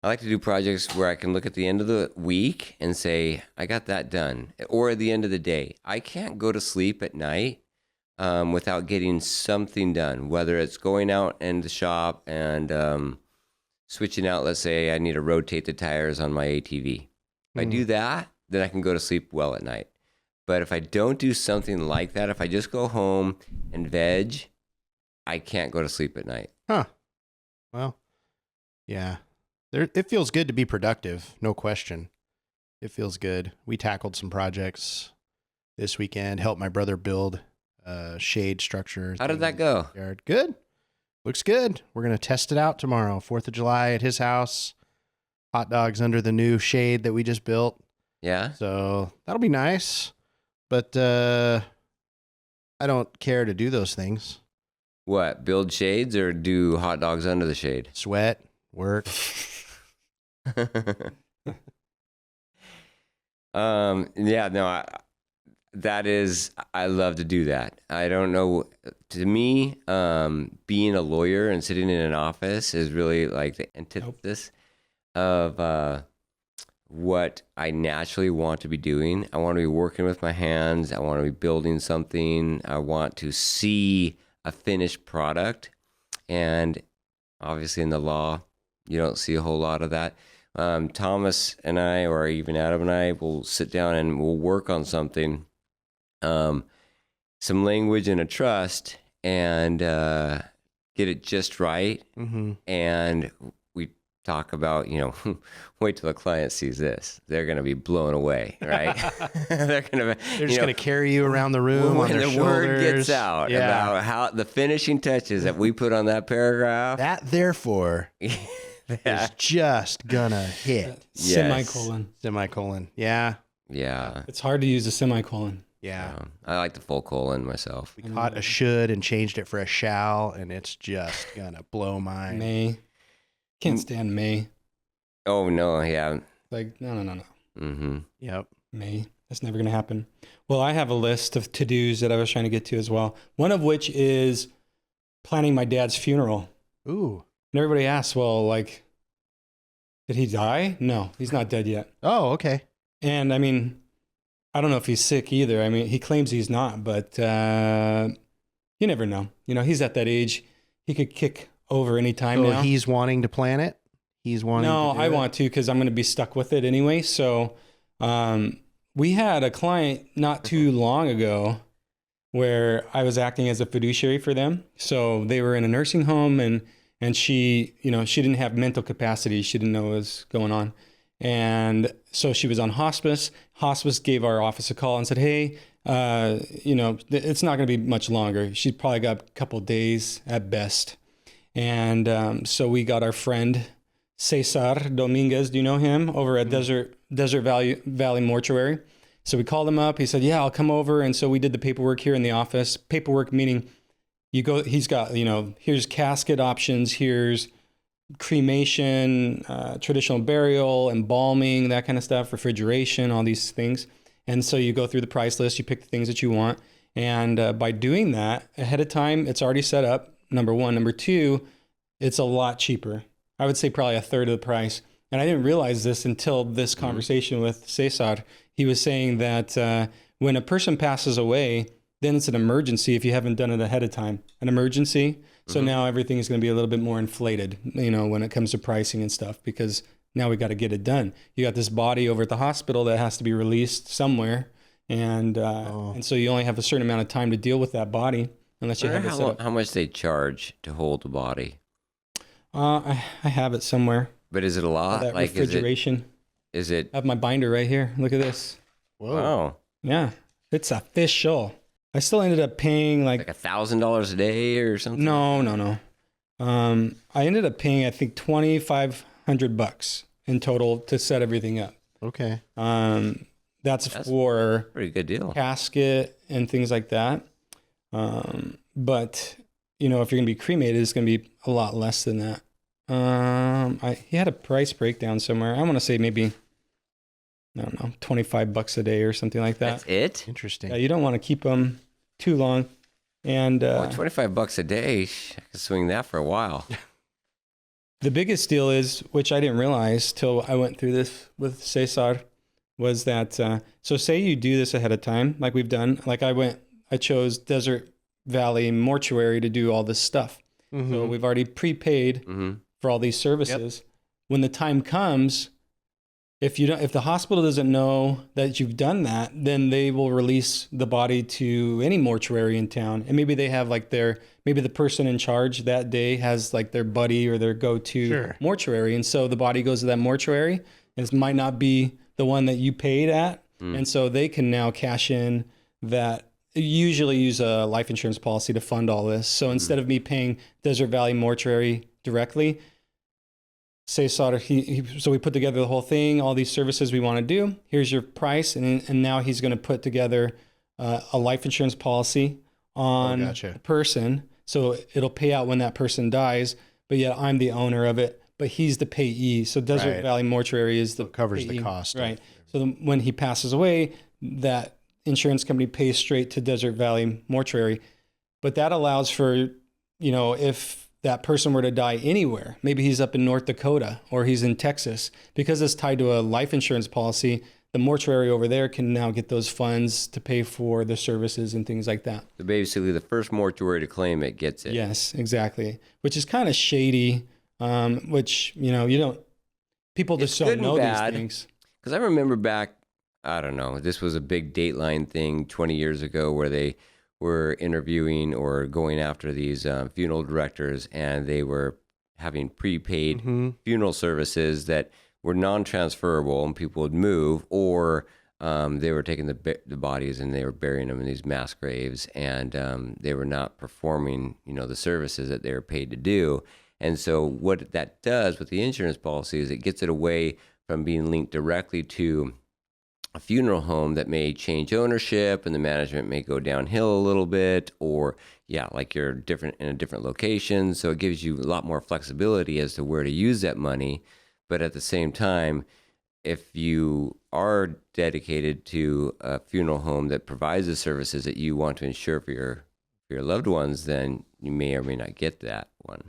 I like to do projects where I can look at the end of the week and say, I got that done, or at the end of the day. I can't go to sleep at night without getting something done, whether it's going out in the shop and switching out. Let's say I need to rotate the tires on my ATV. If I do that, then I can go to sleep well at night. But if I don't do something like that, if I just go home and veg, I can't go to sleep at night. Huh. Well, yeah. It feels good to be productive, no question. It feels good. We tackled some projects this weekend, helped my brother build a shade structure. How did that go? Good. Looks good. We're going to test it out tomorrow, 4th of July at his house. Hot dogs under the new shade that we just built. Yeah? So that'll be nice. But I don't care to do those things. What, build shades or do hot dogs under the shade? Sweat, work. Yeah, no, I love to do that. I don't know, to me, being a lawyer and sitting in an office is really like the antithesis of what I naturally want to be doing. I want to be working with my hands. I want to be building something. I want to see a finished product. And obviously in the law, you don't see a whole lot of that. Thomas and I, or even Adam and I, will sit down and we'll work on something, some language and a trust, and get it just right. Mm-hmm. And we talk about, wait till the client sees this. They're going to be blown away, right? They're just going to carry you around the room on their shoulders. When the word gets out about how the finishing touches that we put on that paragraph. That, therefore... is just gonna hit. Yes. Semicolon. Yeah. It's hard to use a semicolon. Yeah. I like the full colon myself. We caught a should and changed it for a shall, and it's just gonna blow mine. May. Can't stand may. Oh, no, yeah. Like, no. Mm-hmm. Yep. May. That's never going to happen. Well, I have a list of to-dos that I was trying to get to as well. One of which is planning my dad's funeral. Ooh. And everybody asks, well, like, did he die? No, he's not dead yet. Oh, okay. And I mean, I don't know if he's sick either. I mean, he claims he's not, but you never know. He's at that age. He could kick over any time now. He's wanting to plan it? No, I want to because I'm going to be stuck with it anyway. So we had a client not too long ago where I was acting as a fiduciary for them. So they were in a nursing home and she, she didn't have mental capacity. She didn't know what was going on. And so she was on hospice. Hospice gave our office a call and said, hey, it's not going to be much longer. She probably got a couple of days at best. And so we got our friend, Cesar Dominguez. Do you know him? Over at Desert Valley Mortuary. So we called him up. He said, yeah, I'll come over. And so we did the paperwork here in the office. Paperwork meaning you go, he's got, here's casket options, here's cremation, traditional burial, embalming, that kind of stuff, refrigeration, all these things. And so you go through the price list, you pick the things that you want. And by doing that ahead of time, it's already set up, number one. Number two, it's a lot cheaper. I would say probably a third of the price. And I didn't realize this until this conversation with Cesar. He was saying that when a person passes away, then it's an emergency if you haven't done it ahead of time. An emergency. So now everything is going to be a little bit more inflated, when it comes to pricing and stuff, because now we got to get it done. You got this body over at the hospital that has to be released somewhere. And so you only have a certain amount of time to deal with that body unless you have it set up. How much they charge to hold the body? I have it somewhere. But is it a lot? That refrigeration. Is it? I have my binder right here. Look at this. Whoa. Wow. Yeah. It's official. I still ended up paying like $1,000 a day or something. No. I ended up paying, I think, $2,500 in total to set everything up. Okay. That's for pretty good deal. Casket and things like that. But if you're gonna be cremated, it's gonna be a lot less than that. He had a price breakdown somewhere. I want to say maybe, I don't know, $25 a day or something like that. That's it? Interesting. Yeah, you don't want to keep them too long. And $25 a day, I could swing that for a while. The biggest deal is, which I didn't realize till I went through this with Cesar, was that, so say you do this ahead of time, like we've done, like I chose Desert Valley Mortuary to do all this stuff. So we've already prepaid for all these services. When the time comes, if the hospital doesn't know that you've done that, then they will release the body to any mortuary in town. And maybe they have like maybe the person in charge that day has like their buddy or their go-to mortuary. And so the body goes to that mortuary, and it might not be the one that you paid at. And so they can now cash in that. Usually use a life insurance policy to fund all this. So instead of me paying Desert Valley Mortuary directly, Cesar, so we put together the whole thing, all these services we want to do. Here's your price. And now he's going to put together a life insurance policy on the person. So it'll pay out when that person dies, but yet I'm the owner of it, but he's the payee. So Desert Valley Mortuary is the covers payee. The cost. Right. So when he passes away, that insurance company pays straight to Desert Valley Mortuary. But that allows for, if that person were to die anywhere, maybe he's up in North Dakota or he's in Texas, because it's tied to a life insurance policy, the mortuary over there can now get those funds to pay for the services and things like that. So basically the first mortuary to claim it gets it. Yes, exactly. Which is kind of shady, which, people just don't know these things. Because I remember back, I don't know, this was a big Dateline thing 20 years ago where they were interviewing or going after these funeral directors, and they were having prepaid funeral services that were non-transferable, and people would move, or they were taking the bodies and they were burying them in these mass graves, and they were not performing, the services that they were paid to do. And so what that does with the insurance policy is it gets it away from being linked directly to a funeral home that may change ownership and the management may go downhill a little bit, or like you're in a different location. So it gives you a lot more flexibility as to where to use that money. But at the same time, if you are dedicated to a funeral home that provides the services that you want to ensure for your loved ones, then you may or may not get that one.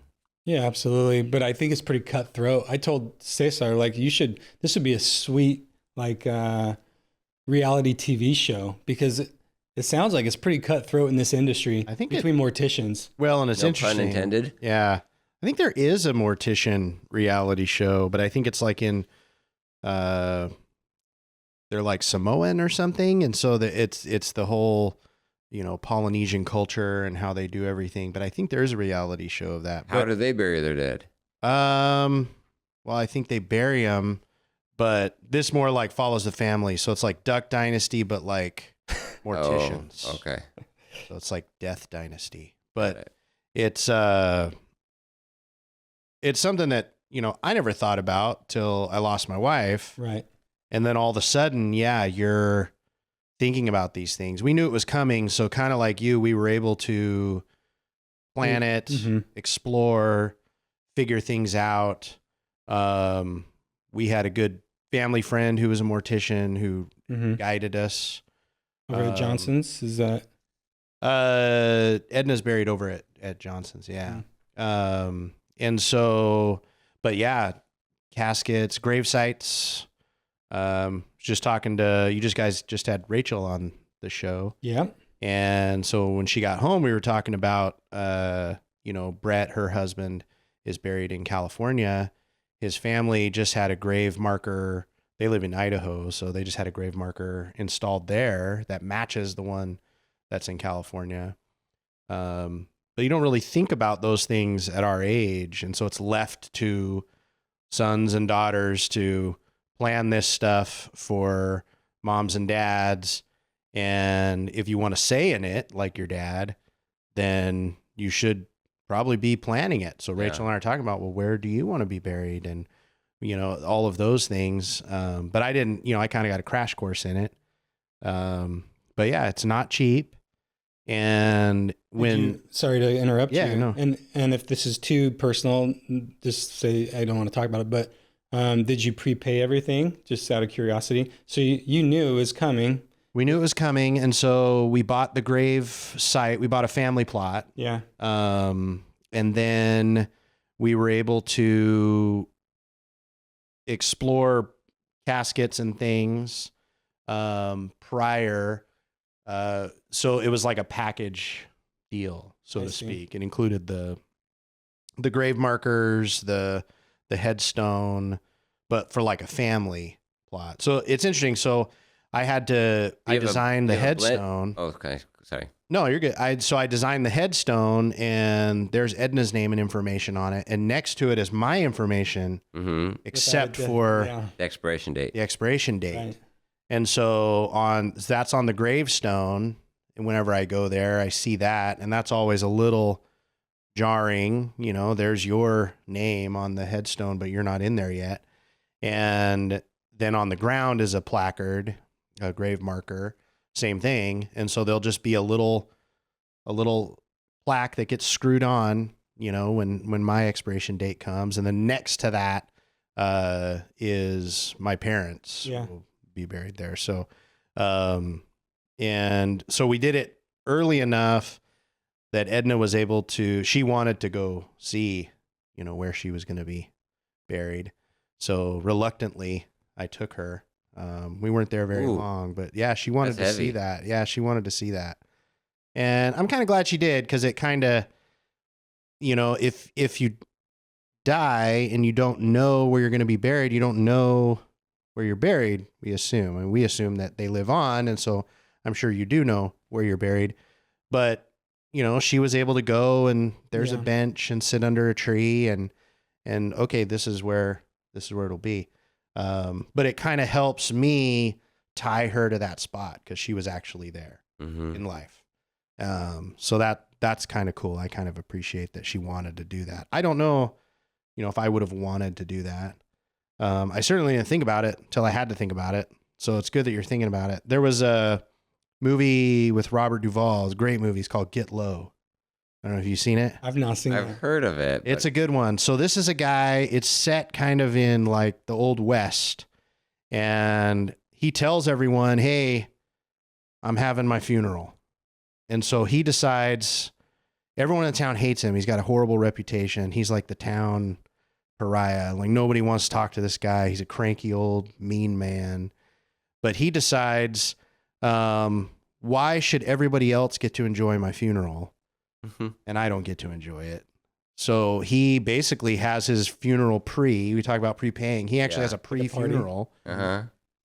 Yeah, absolutely. But I think it's pretty cutthroat. I told Cesar, this would be a sweet, reality TV show, because it sounds like it's pretty cutthroat in this industry. I think between morticians. Well, and it's interesting. Pun intended. Yeah. I think there is a mortician reality show, but I think it's like in, they're like Samoan or something. And so it's the whole, Polynesian culture and how they do everything. But I think there is a reality show of that. How do they bury their dead? Well, I think they bury them, but this more like follows the family. So it's like Duck Dynasty, but like morticians. Oh, okay. So it's like Death Dynasty, but it's something that, I never thought about till I lost my wife. Right. And then all of a sudden, you're thinking about these things. We knew it was coming. So kind of like you, we were able to plan it, explore, figure things out. We had a good family friend who was a mortician who guided us. Over at Johnson's, is that? Edna's buried over at Johnson's, yeah. And so, but caskets, grave sites. Just talking to you, guys just had Rachel on the show. Yeah. And so when she got home, we were talking about, Brett, her husband, is buried in California. His family just had a grave marker. They live in Idaho, so they just had a grave marker installed there that matches the one that's in California. But you don't really think about those things at our age. And so it's left to sons and daughters to plan this stuff for moms and dads. And if you want to say in it, like your dad, then you should probably be planning it. So Rachel and I are talking about, well, where do you want to be buried? And, all of those things. But I didn't, I kind of got a crash course in it. But it's not cheap. And sorry to interrupt you. No. And if this is too personal, just say, I don't want to talk about it, but did you prepay everything just out of curiosity? So you knew it was coming. We knew it was coming. And so we bought the grave site. We bought a family plot. Yeah. And then we were able to explore caskets and things prior. So it was like a package deal, so to speak. It included the grave markers, the headstone, but for like a family plot. So it's interesting. So I designed the headstone. Oh, okay. Sorry. No, you're good. I designed the headstone, and there's Edna's name and information on it, and next to it is my information, except for the expiration date. The expiration date. Right. And so that's on the gravestone. And whenever I go there, I see that, and that's always a little jarring. You know, there's your name on the headstone, but you're not in there yet. And then on the ground is a placard, a grave marker, same thing. And so there'll just be a little plaque that gets screwed on, you know, when my expiration date comes. And then next to that is my parents. Yeah. Will be buried there. So, and so we did it early enough that Edna was able to, she wanted to go see, you know, where she was going to be buried. So reluctantly, I took her. We weren't there very long, but yeah, she wanted to see that. Yeah, she wanted to see that. And I'm kind of glad she did, because it kind of, you know, if you die and you don't know where you're going to be buried, you don't know where you're buried, we assume. And we assume that they live on. And so I'm sure you do know where you're buried. But, you know, she was able to go, and there's a bench, and sit under a tree, and okay, this is where it'll be. But it kind of helps me tie her to that spot, because she was actually there in life. So that's kind of cool. I kind of appreciate that she wanted to do that. I don't know, you know, if I would have wanted to do that. I certainly didn't think about it until I had to think about it. So it's good that you're thinking about it. There was a movie with Robert Duvall. It's a great movie. It's called Get Low. I don't know if you've seen it. I've not seen it. I've heard of it. It's a good one. So this is a guy, it's set kind of in like the Old West, and he tells everyone, hey, I'm having my funeral. And so he decides, everyone in town hates him. He's got a horrible reputation. He's like the town pariah. Like, nobody wants to talk to this guy. He's a cranky old mean man. But he decides, why should everybody else get to enjoy my funeral? And I don't get to enjoy it. So he basically has his funeral we talk about prepaying. He actually has a pre-funeral,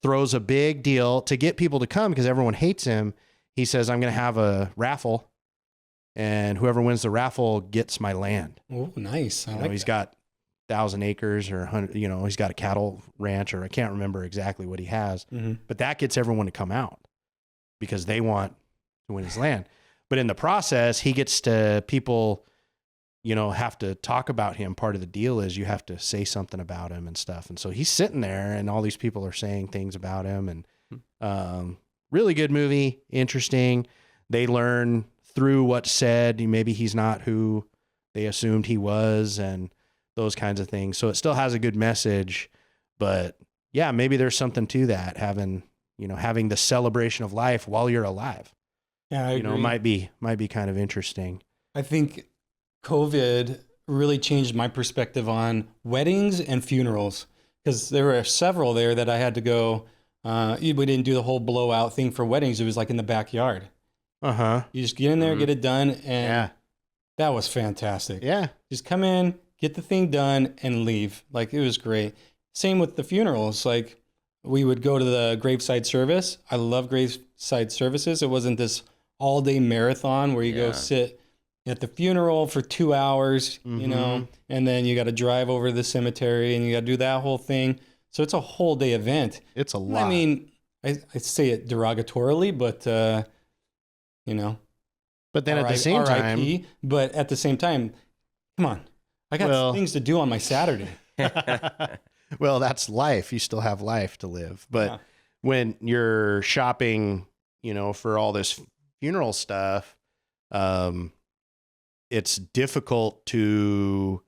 throws a big deal to get people to come, because everyone hates him. He says, I'm going to have a raffle, and whoever wins the raffle gets my land. Oh, nice. He's got 1,000 acres or 100, you know, he's got a cattle ranch, or I can't remember exactly what he has, but that gets everyone to come out because they want to win his land. But in the process, he gets to, people, you know, have to talk about him. Part of the deal is you have to say something about him and stuff. And so he's sitting there, and all these people are saying things about him, and really good movie. Interesting. They learn through what's said. Maybe he's not who they assumed he was, and those kinds of things. So it still has a good message, but yeah, maybe there's something to that, having the celebration of life while you're alive. Yeah, I agree. Might be kind of interesting. I think COVID really changed my perspective on weddings and funerals, because there were several there that I had to go. We didn't do the whole blowout thing for weddings. It was like in the backyard. You just get in there, get it done, and that was fantastic. Yeah, just come in, get the thing done, and leave. Like, it was great. Same with the funerals. Like, we would go to the graveside service. I love graveside services. It wasn't this all-day marathon where you go sit at the funeral for 2 hours, you know, and then you got to drive over to the cemetery, and you got to do that whole thing. So it's a whole day event. It's a lot. I mean, I say it derogatorily, but, you know. But then at the same time. But at the same time, come on. I got things to do on my Saturday. Well, that's life. You still have life to live. But when you're shopping, you know, for all this funeral stuff, it's difficult to,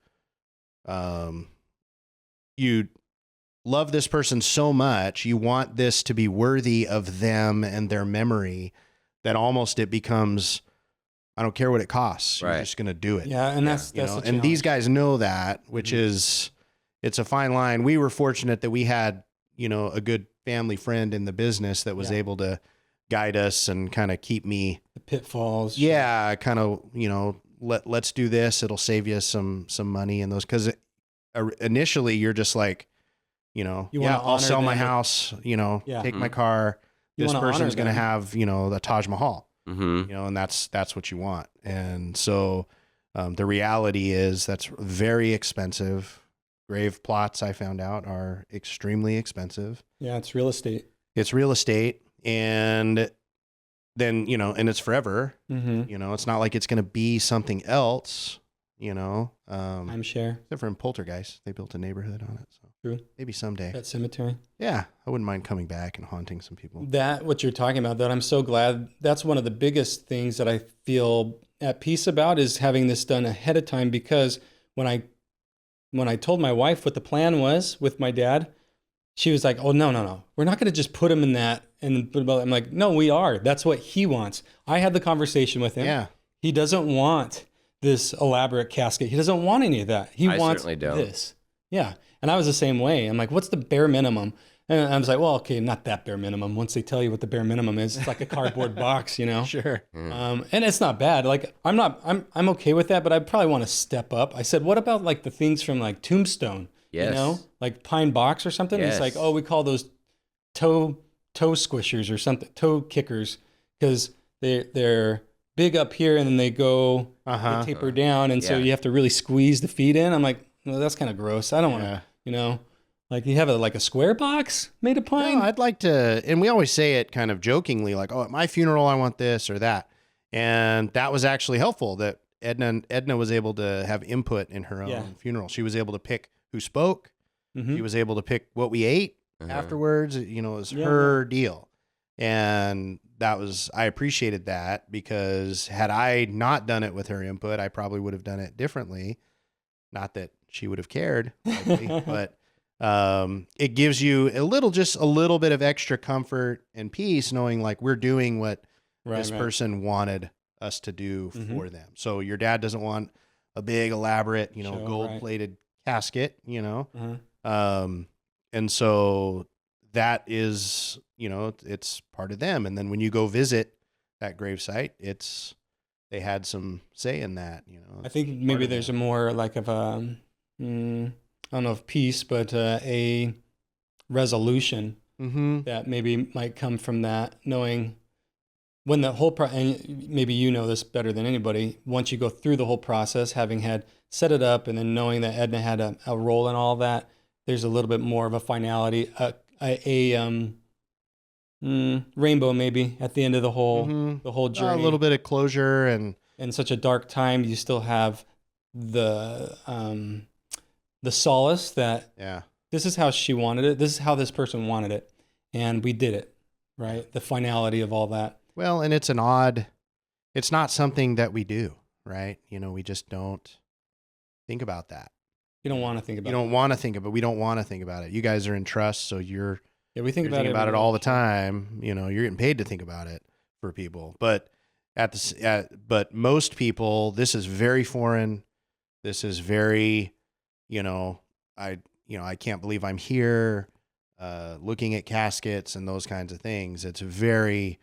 you love this person so much, you want this to be worthy of them and their memory, that almost it becomes, I don't care what it costs. Right. You're just going to do it. Yeah. And that's You know, the and challenge. these guys know that, which is, it's a fine line. We were fortunate that we had, you know, a good family friend in the business that was able to guide us and kind of keep me, the pitfalls. yeah, kind of, you know, let's do this. It'll save you some money and those, because initially you're just like, you know, You wanna I'll sell honor my them, but- house, you know, Yeah. take my car. You This wanna honor person's going to them. have, you know, the Taj Mahal, Mm-hmm. you know, and that's what you want. And so the reality is that's very expensive. Grave plots, I found out, are extremely expensive. Yeah. It's real estate. It's real estate. And then, you know, and it's forever, Mm-hmm. you know, it's not like it's going to be something else, you know, Timeshare. except for in Poltergeist, they built a neighborhood on it. So True. maybe someday. That cemetery. Yeah. I wouldn't mind coming back and haunting some people. That what you're talking about, that I'm so glad. That's one of the biggest things that I feel at peace about, is having this done ahead of time, because when I told my wife what the plan was with my dad, she was like, "Oh, no. We're not going to just put him in that." And I'm like, "No, we are. That's what he wants." I had the conversation with him. Yeah. He doesn't want this elaborate casket. He doesn't want any of that. He I wants certainly don't. this. Yeah. And I was the same way. I'm like, "What's the bare minimum?" And I was like, "Well, okay, not that bare minimum." Once they tell you what the bare minimum is, it's like a cardboard box, you know? Sure. And it's not bad. Like I'm okay with that, but I probably want to step up. I said, what about like the things from like Tombstone? Yes. You know, like pine box or something. Yes. It's like, oh, we call those toe squishers or something, toe kickers, because they're big up here and then they go they taper down, and so Yeah. you have to really squeeze the feet in. I'm like, well, that's kind of gross. I don't want to, Yeah. you know, like you have like a square box made of pine. No, I'd like to, and we always say it kind of jokingly, like, "Oh, at my funeral, I want this or that," and that was actually helpful. That Edna was able to have input in her own Yeah. funeral. She was able to pick who spoke. Mhm. She was able to pick what we ate Uh-huh. afterwards. You know, it was Yeah, her deal, and I appreciated that, because had I not done it with her input, I probably would have done it differently. Not that she would have cared, likely, but. It gives you just a little bit of extra comfort and peace, knowing like we're doing what this person wanted us to do Mhm. for them. So your dad doesn't want a big, elaborate, you know, Show, gold-plated casket, you know? Uh-huh. And so that is, you know, it's part of them. And then when you go visit that gravesite, they had some say in that, you know? I think It's maybe part of there's them. a more like of a, I don't know if peace, but a resolution Mm-hmm. that maybe might come from that, knowing when the whole and maybe you know this better than anybody, once you go through the whole process, having had set it up and then knowing that Edna had a role in all that, there's a little bit more of a finality, rainbow maybe at the end of the whole Mm-hmm. journey. A little bit of closure, and In such a dark time, you still have the solace that yeah. this is how she wanted it. This is how this person wanted it. And we did it, right? The finality of all that. Well, and it's not something that we do, right? You know, we just don't think about that. You don't want to think about You don't want to think about it. We don't want to think about it. You guys are in trust, so you're Yeah, we think you're about thinking it about it every all day. the time. You know, you're getting paid to think about it for people. But but most people, this is very foreign. This is very, you know, I can't believe I'm here. Looking at caskets and those kinds of things, it's very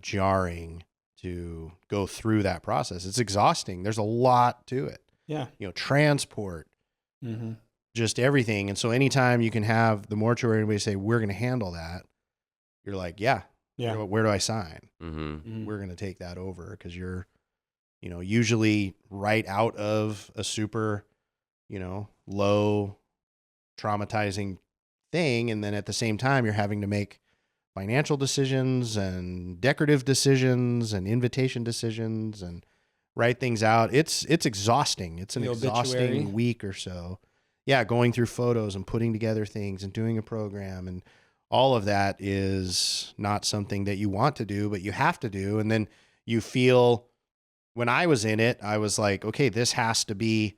jarring to go through that process. It's exhausting. There's a lot to it. Yeah. You know, transport, Mm-hmm. just everything. And so anytime you can have the mortuary, anybody say, "We're going to handle that," you're like, yeah, Yeah. where do I sign? Mm-hmm. Mhm. We're going to take that over, because you're, you know, usually right out of a super, you know, low traumatizing thing. And then at the same time, you're having to make financial decisions and decorative decisions and invitation decisions and write things out. It's exhausting. It's an The exhausting obituary. week or so. Yeah. Going through photos and putting together things and doing a program, and all of that is not something that you want to do, but you have to do. And then you feel, when I was in it, I was like, okay, this has to be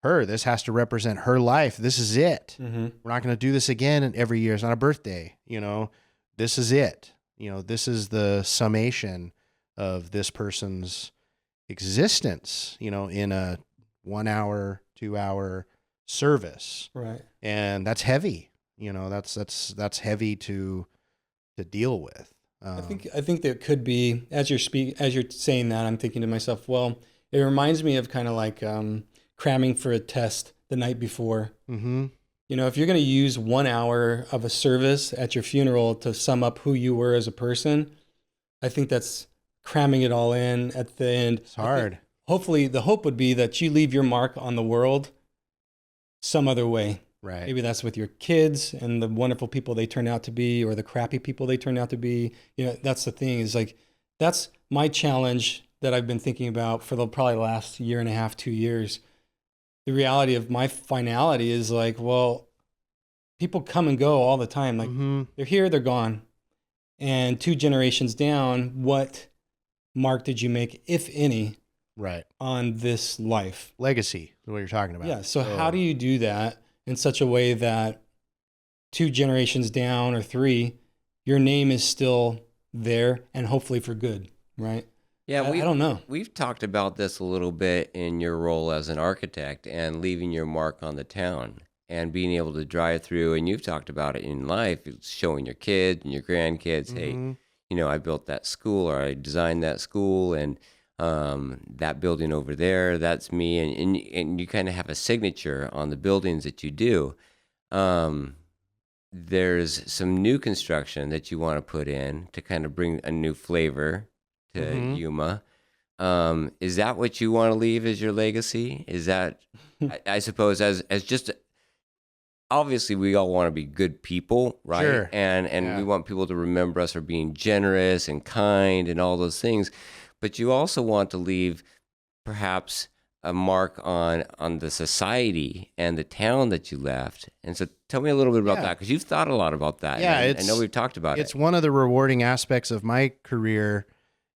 her. This has to represent her life. This is it. Mm-hmm. We're not going to do this again every year. It's not a birthday. You know, this is it. You know, this is the summation of this person's existence, in a 1 hour, 2 hour service. Right. And that's heavy, that's heavy to deal with. I think there could be, as you're saying that, I'm thinking to myself, well, it reminds me of kind of like cramming for a test the night before. Mm-hmm. If you're going to use 1 hour of a service at your funeral to sum up who you were as a person, I think that's cramming it all in at the end. It's hard. Hopefully, the hope would be that you leave your mark on the world some other way. Right. Maybe that's with your kids and the wonderful people they turn out to be, or the crappy people they turn out to be. That's the thing, is like, that's my challenge that I've been thinking about for the probably last year and a half, 2 years. The reality of my finality is like, well, people come and go all the time. Like they're here, they're gone. And 2 generations down, what mark did you make, if any, right, on this life? Legacy is what you're talking about. Yeah. So how do you do that in such a way that 2 generations down or 3, your name is still there, and hopefully for good, right? Yeah, I don't know. We've talked about this a little bit in your role as an architect and leaving your mark on the town and being able to drive through. And you've talked about it in life, showing your kids and your grandkids, hey, I built that school, or I designed that school, and that building over there, that's me. And you kind of have a signature on the buildings that you do. There's some new construction that you want to put in to kind of bring a new flavor to Yuma. Is that what you want to leave as your legacy? Is that, I suppose, as just, obviously we all want to be good people, right? Sure. And we want people to remember us for being generous and kind and all those things. But you also want to leave perhaps a mark on the society and the town that you left. And so tell me a little bit about that, because you've thought a lot about that. Yeah, I know we've talked about it. It's one of the rewarding aspects of my career,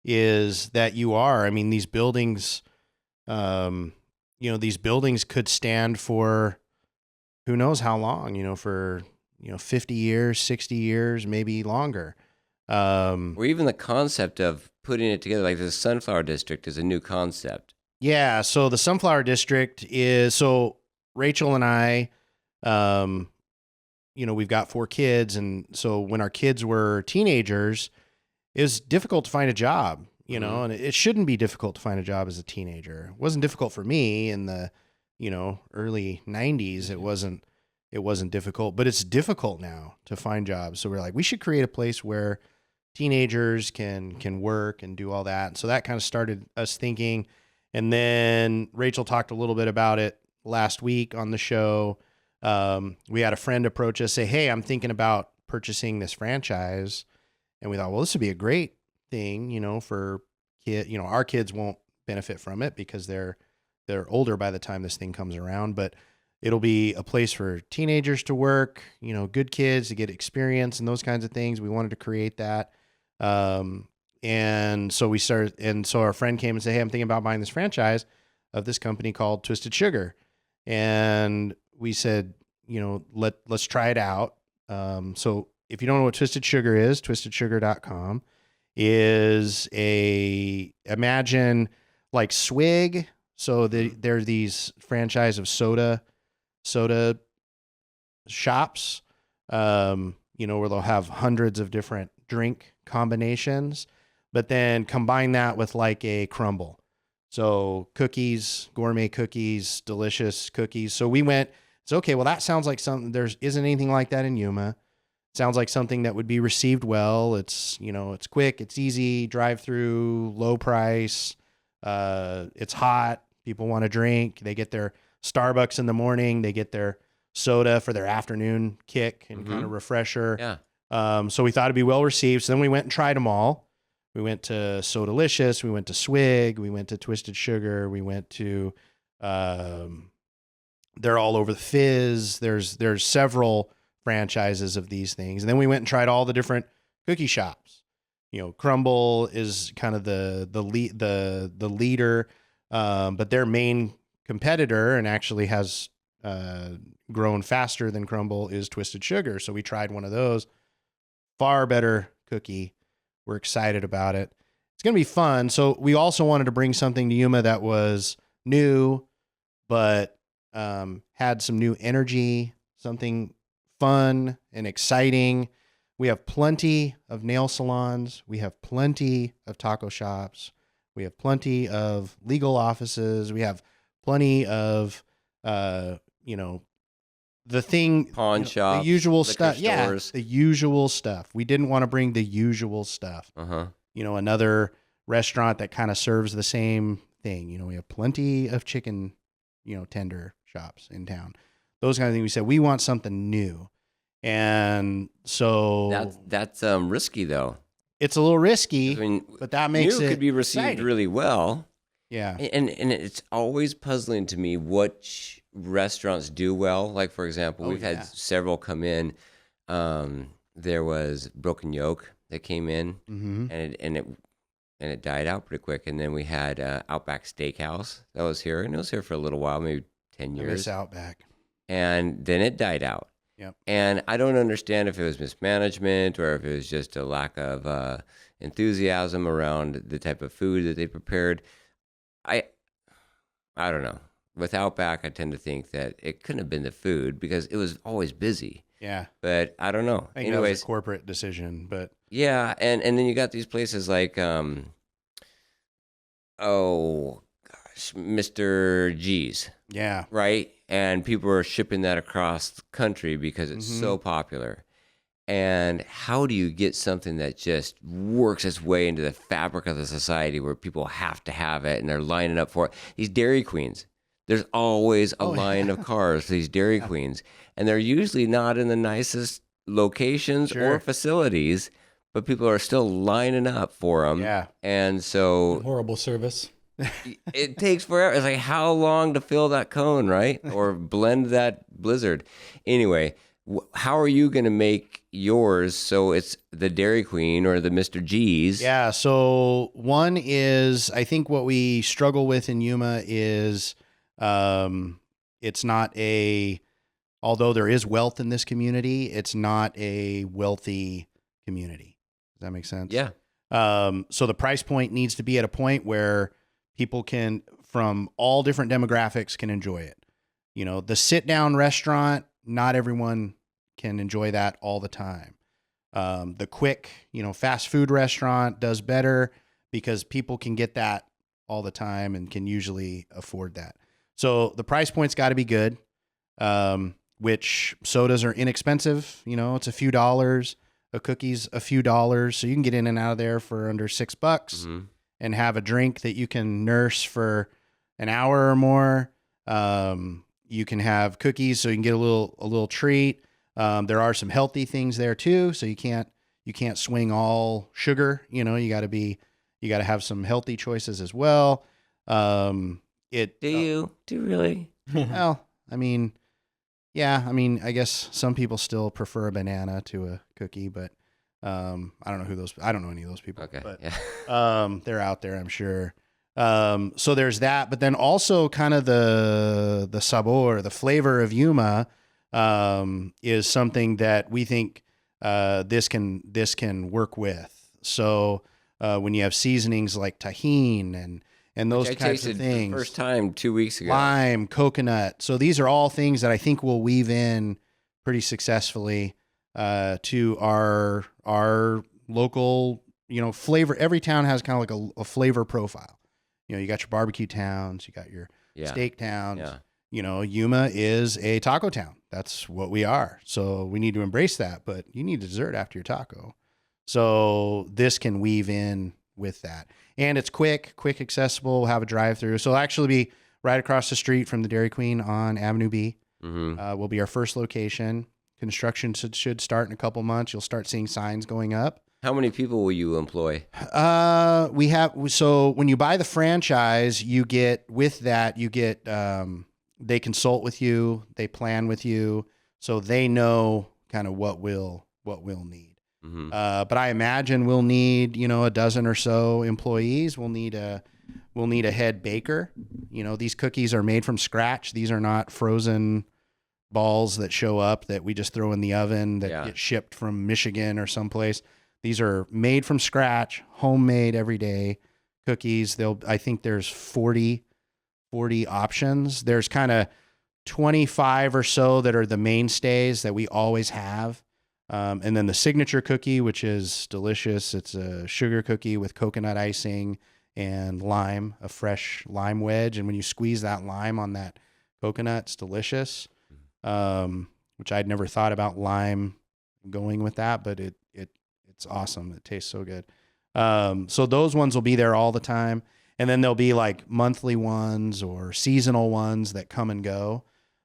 is that these buildings, these buildings could stand for who knows how long, for 50 years, 60 years, maybe longer. Or even the concept of putting it together, like the Sunflower District is a new concept. Yeah, so the Sunflower District is, so Rachel and I, we've got 4 kids, and so when our kids were teenagers, it was difficult to find a job, and it shouldn't be difficult to find a job as a teenager. It wasn't difficult for me in the, early 90s. It wasn't difficult, but it's difficult now to find jobs. So we're like, we should create a place where teenagers can work and do all that. And so that kind of started us thinking. And then Rachel talked a little bit about it last week on the show. We had a friend approach us, say, hey, I'm thinking about purchasing this franchise. And we thought, well, this would be a great thing, for our kids won't benefit from it because they're older by the time this thing comes around, but it'll be a place for teenagers to work, good kids to get experience and those kinds of things. We wanted to create that. And so we started, and so our friend came and said, hey, I'm thinking about buying this franchise of this company called Twisted Sugar. And we said, let's try it out. So if you don't know what Twisted Sugar is, twistedsugar.com is imagine like Swig. So there are these franchise of soda shops, where they'll have hundreds of different drink combinations, but then combine that with like a crumble. So cookies, gourmet cookies, delicious cookies. So we went, it's okay. Well, that sounds like something, isn't anything like that in Yuma. Sounds like something that would be received well. It's, it's quick, it's easy, drive through, low price. It's hot. People want to drink. They get their Starbucks in the morning. They get their soda for their afternoon kick and kind of refresher. Yeah. So we thought it'd be well received. So then we went and tried them all. We went to Sodalicious. We went to Swig. We went to Twisted Sugar. We went to, they're all over the Fizz. There's several franchises of these things. And then we went and tried all the different cookie shops. Crumble is kind of the leader, but their main competitor, and actually has grown faster than Crumble, is Twisted Sugar. So we tried one of those. Far better cookie. We're excited about it. it's going to be fun. So we also wanted to bring something to Yuma that was new, but had some new energy, something fun and exciting. We have plenty of nail salons. We have plenty of taco shops. We have plenty of legal offices. We have plenty of, the thing, Pawn shops, the usual liquor stuff. Yeah, stores. the usual stuff. We didn't want to bring the usual stuff. Uh-huh. Another restaurant that kind of serves the same thing. We have plenty of chicken, tender shops in town. Those kind of things. We said we want something new. And so That's risky though. it's a little risky, I mean, but that makes new it could be received exciting. really well. Yeah. And it's always puzzling to me which restaurants do well. Like, for example, we've had several come in. There was Broken Yoke that came in, Mm-hmm. and it died out pretty quick. And then we had Outback Steakhouse that was here, and it was here for a little while, maybe 10 I years. miss Outback. And then it died out. Yep. And I don't understand if it was mismanagement or if it was just a lack of enthusiasm around the type of food that they prepared. I don't know. With Outback, I tend to think that it couldn't have been the food because it was always busy. Yeah. But I don't know. I think that was a corporate decision, but yeah, and then you got these places like Mr. G's, yeah. right? And people are shipping that across the country because it's so popular. And how do you get something that just works its way into the fabric of the society where people have to have it and they're lining up for it? These Dairy Queens, there's always a line of cars for these Dairy Queens, and they're usually not in the nicest locations or facilities, but people are still lining up for them. Yeah. And so Horrible service. it takes forever. It's like, how long to fill that cone, right? Or blend that blizzard. Anyway, how are you going to make yours so it's the Dairy Queen or the Mr. G's? Yeah. So one is, I think what we struggle with in Yuma is it's not although there is wealth in this community, it's not a wealthy community. Does that make sense? Yeah. So the price point needs to be at a point where people from all different demographics can enjoy it. The sit down restaurant, not everyone can enjoy that all the time. The quick, fast food restaurant does better because people can get that all the time and can usually afford that. So the price point's got to be good, which sodas are inexpensive. It's a few dollars, a cookie's a few dollars. So you can get in and out of there for under $6 and have a drink that you can nurse for an hour or more. You can have cookies so you can get a little treat. There are some healthy things there too. So you can't swing all sugar, you got to have some healthy choices as well. Do you really? Well, I guess some people still prefer a banana to a cookie, but I don't know any of those people. Okay. But Yeah. they're out there, I'm sure. So there's that, but then also kind of the sabor, the flavor of Yuma, is something that we think this can work with. So when you have seasonings like tahine and those types of things, for the first time 2 weeks ago. lime, coconut. So these are all things that I think we'll weave in pretty successfully to our local, flavor. Every town has kind of like a flavor profile. You got your barbecue towns, you got your steak towns. Yeah. Yuma is a taco town. That's what we are. So we need to embrace that, but you need dessert after your taco. So this can weave in with that. And it's quick, accessible, we'll have a drive-through. So it'll actually be right across the street from the Dairy Queen on Avenue B. Will be our first location. Construction should start in a couple months. You'll start seeing signs going up. How many people will you employ? So when you buy the franchise, they consult with you, they plan with you, so they know kind of what we'll need. But I imagine we'll need, a dozen or so employees. We'll need a head baker. These cookies are made from scratch. These are not frozen balls that show up that we just throw in the oven that get shipped from Michigan or someplace. These are made from scratch, homemade every day cookies. I think there's 40 options. There's kind of 25 or so that are the mainstays that we always have. And then the signature cookie, which is delicious. It's a sugar cookie with coconut icing and lime, a fresh lime wedge. And when you squeeze that lime on that coconut, it's delicious. Which I'd never thought about lime going with that, but it's awesome. It tastes so good. So those ones will be there all the time. And then there'll be like monthly ones or seasonal ones that come and go.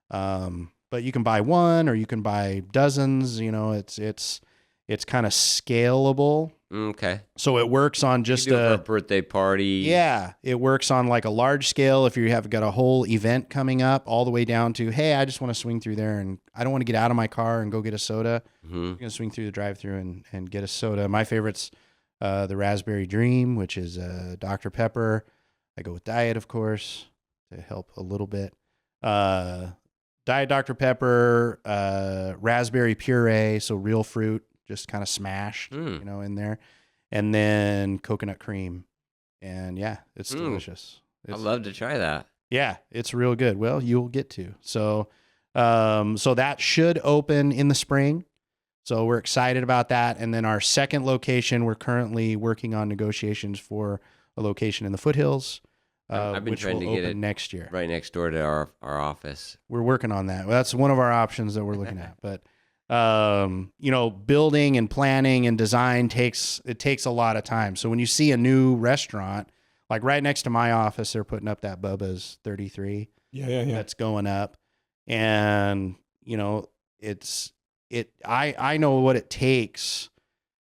But you can buy one or you can buy dozens, it's kind of scalable. Okay. So it works on just for a birthday party. Yeah. It works on like a large scale. If you have got a whole event coming up, all the way down to, hey, I just want to swing through there and I don't want to get out of my car and go get a soda. I'm going to swing through the drive-through and get a soda. My favorite's the Raspberry Dream, which is Dr. Pepper. I go with diet, of course, to help a little bit. Diet Dr. Pepper, raspberry puree, so real fruit, just kind of smashed, in there. And then coconut cream. And yeah, it's delicious. I'd love to try that. Yeah, it's real good. Well, you'll get to. So that should open in the spring. So we're excited about that. And then our second location, we're currently working on negotiations for a location in the foothills. I've been which trying will to get open it next year. right next door to our office. We're working on that. Well, that's one of our options that we're looking at. But building and planning and design takes a lot of time. So when you see a new restaurant, like right next to my office, they're putting up that Bubba's 33. Yeah. That's going up, and I know what it takes,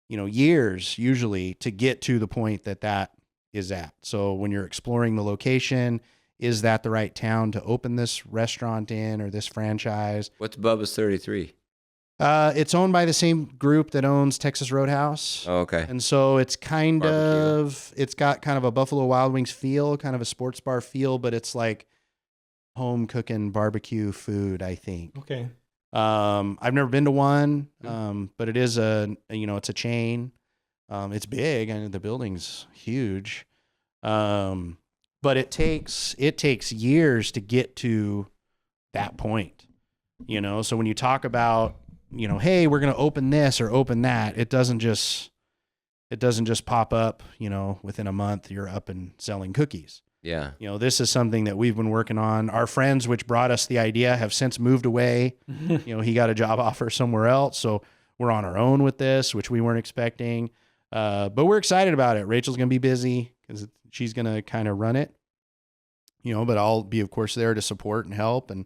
years usually to get to the point that is at. So when you're exploring the location, is that the right town to open this restaurant in or this franchise? What's Bubba's 33? It's owned by the same group that owns Texas Roadhouse. Oh, okay. And so it's it's got kind of a Buffalo Wild Wings feel, kind of a sports bar feel, but it's like home cooking barbecue food, I think. Okay. I've never been to one, but it is it's a chain. It's big and the building's huge. But it takes years to get to that point, so when you talk about, hey, we're going to open this or open that, it doesn't just pop up, within a month, you're up and selling cookies. Yeah. This is something that we've been working on. Our friends, which brought us the idea, have since moved away. He got a job offer somewhere else. So we're on our own with this, which we weren't expecting. But we're excited about it. Rachel's going to be busy because she's going to kind of run it, but I'll be, of course, there to support and help and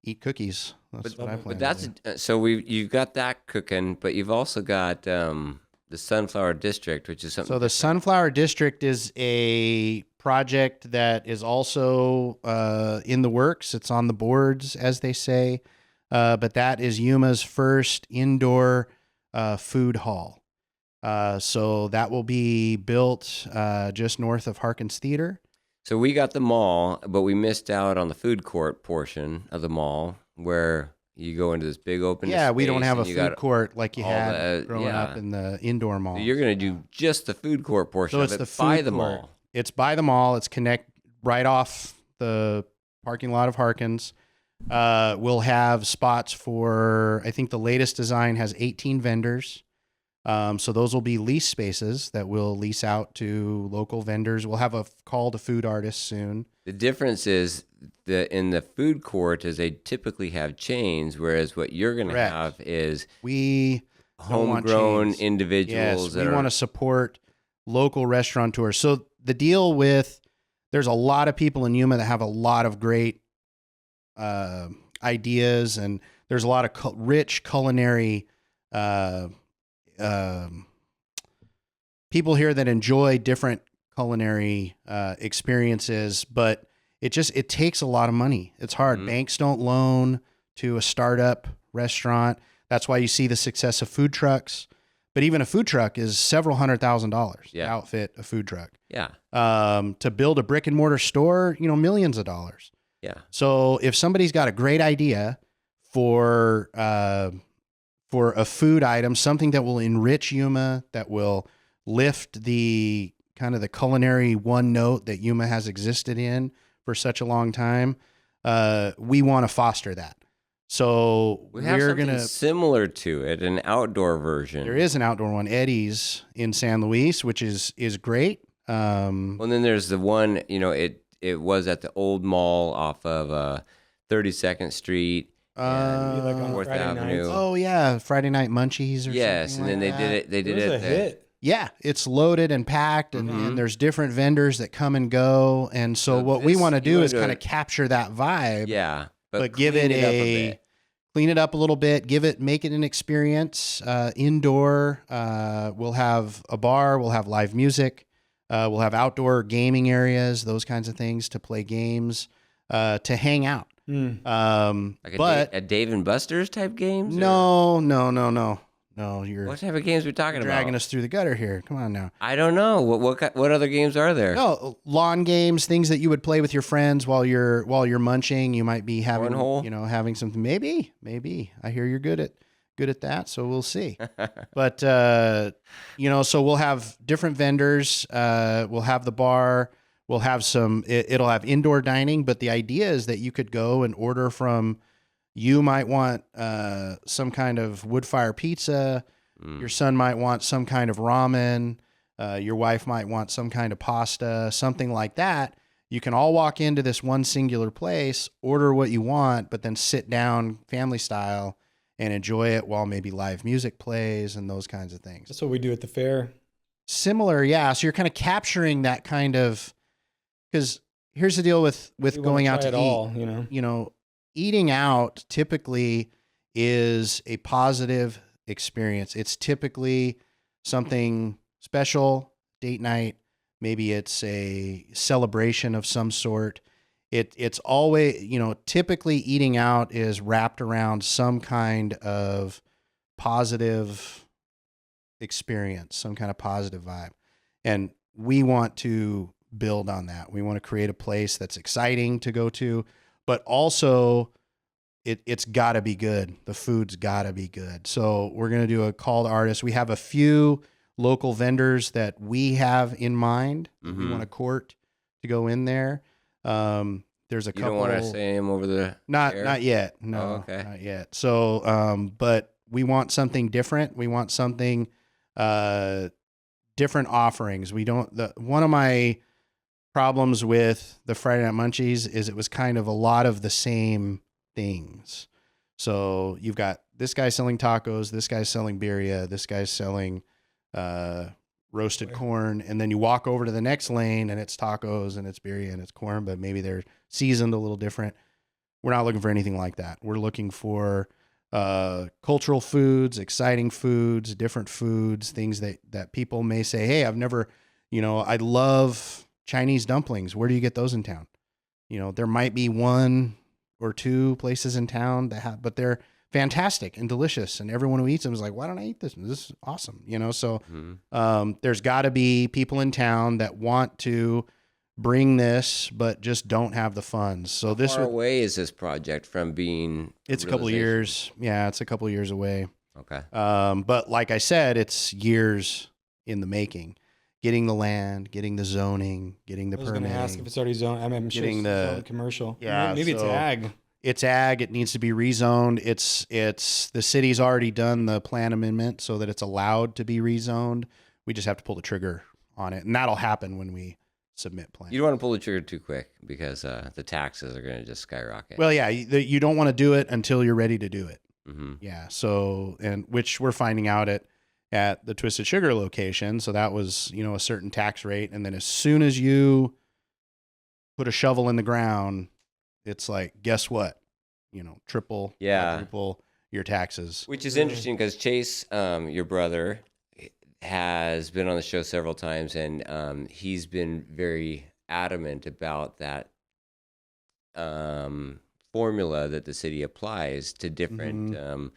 eat cookies. That's what I plan to do. So you've got that cooking, but you've also got the Sunflower District, which is something. So the Sunflower District is a project that is also in the works. It's on the boards, as they say. But that is Yuma's first indoor food hall. So that will be built just north of Harkins Theater. So we got the mall, but we missed out on the food court portion of the mall where you go into this big open Yeah, we don't space have a and you food got court like you all had growing up in the indoor mall. So you're going to do just the food court portion So of it's it the food by the court. mall. It's by the mall. It's right off the parking lot of Harkins. We'll have spots for, I think the latest design has 18 vendors. So those will be lease spaces that we'll lease out to local vendors. We'll have a call to food artists soon. The difference is in the food court is they typically have chains, whereas what you're going to Correct. have is We don't want homegrown chains. individuals. Yes, we want to support local restaurateurs. So the deal with, there's a lot of people in Yuma that have a lot of great ideas, and there's a lot of rich culinary people here that enjoy different culinary experiences, but it takes a lot of money. It's hard. Banks don't loan to a startup restaurant. That's why you see the success of food trucks. But even a food truck is several $100,000 to outfit a food truck. Yeah. To build a brick and mortar store, millions of dollars. Yeah. So if somebody's got a great idea for for a food item, something that will enrich Yuma, that will lift the kind of the culinary one note that Yuma has existed in for such a long time. We want to foster that. So We have we're something going to, similar to it, an outdoor version. there is an outdoor one, Eddie's in San Luis, which is great. Well, and then there's the one, it was at the old mall off of 32nd Street and like on 4th Friday Avenue. nights? Oh yeah, Friday Night Munchies or Yes, something and then like they that. did it. They It did was it. a hit. Yeah, it's loaded and packed, and there's different vendors that come and go. And so what we want to do is kind of capture that vibe. Yeah, but give it clean up a bit. clean it up a little bit. Make it an experience. Indoor. We'll have a bar. We'll have live music. We'll have outdoor gaming areas. Those kinds of things to play games. To hang out. Like a Dave and Buster's type games? No, you're What type of games are we talking dragging about? us through the gutter here. Come on now. I don't know. What other games are there? No, lawn games, things that you would play with your friends while you're munching. You might be having, Cornhole? having something. Maybe. I hear you're good at that, so we'll see. But so we'll have different vendors. We'll have the bar. We'll have it'll have indoor dining, but the idea is that you could go and order from. You might want some kind of wood fire pizza. Your son might want some kind of ramen. Your wife might want some kind of pasta, something like that. You can all walk into this one singular place, order what you want, but then sit down family style and enjoy it while maybe live music plays and those kinds of things. That's what we do at the fair. Similar, yeah. So you're kind of capturing that kind of, because here's the deal with We going wanna out to try it eat. all, Eating out typically is a positive experience. It's typically something special, date night. Maybe it's a celebration of some sort. It's always, typically eating out is wrapped around some kind of positive experience, some kind of positive vibe. And we want to build on that. We want to create a place that's exciting to go to, but also it's got to be good. The food's got to be good. So we're going to do a call to artists. We have a few local vendors that we have in mind. We want to court to go in there. There's a couple. You don't want to say them over the air? Not yet. No, Oh, okay. not yet. So, but we want something different. We want something, different offerings. One of my problems with the Friday Night Munchies is it was kind of a lot of the same things. So you've got this guy selling tacos, this guy's selling birria, this guy's selling roasted corn, and then you walk over to the next lane and it's tacos and it's birria and it's corn, but maybe they're seasoned a little different. We're not looking for anything like that. We're looking for cultural foods, exciting foods, different foods, things that people may say, hey, I've never, I love Chinese dumplings. Where do you get those in town? There might be one or two places in town that have, but they're fantastic and delicious. And everyone who eats them is like, why don't I eat this? This is awesome. So there's got to be people in town that want to bring this, but just don't have the funds. So How far away is this project from being? It's a couple of years. Yeah, it's a couple of years away. Okay. But like I said, it's years in the making. Getting the land, getting the zoning, getting the permitting. I was going to ask if it's already zoned. I'm sure Getting it's zoned commercial. Yeah, Maybe it's so- ag. It's ag. It needs to be rezoned. It's the city's already done the plan amendment so that it's allowed to be rezoned. We just have to pull the trigger on it, and that'll happen when we submit plans. You don't want to pull the trigger too quick because the taxes are going to just skyrocket. Well, yeah, you don't want to do it until you're ready to do it. Mm-hmm. Yeah. So, and which we're finding out at the Twisted Sugar location. So that was, a certain tax rate. And then as soon as you put a shovel in the ground, it's like, guess what? Triple, quadruple your taxes. Which is interesting because Chase, your brother, has been on the show several times, and he's been very adamant about that formula that the city applies to different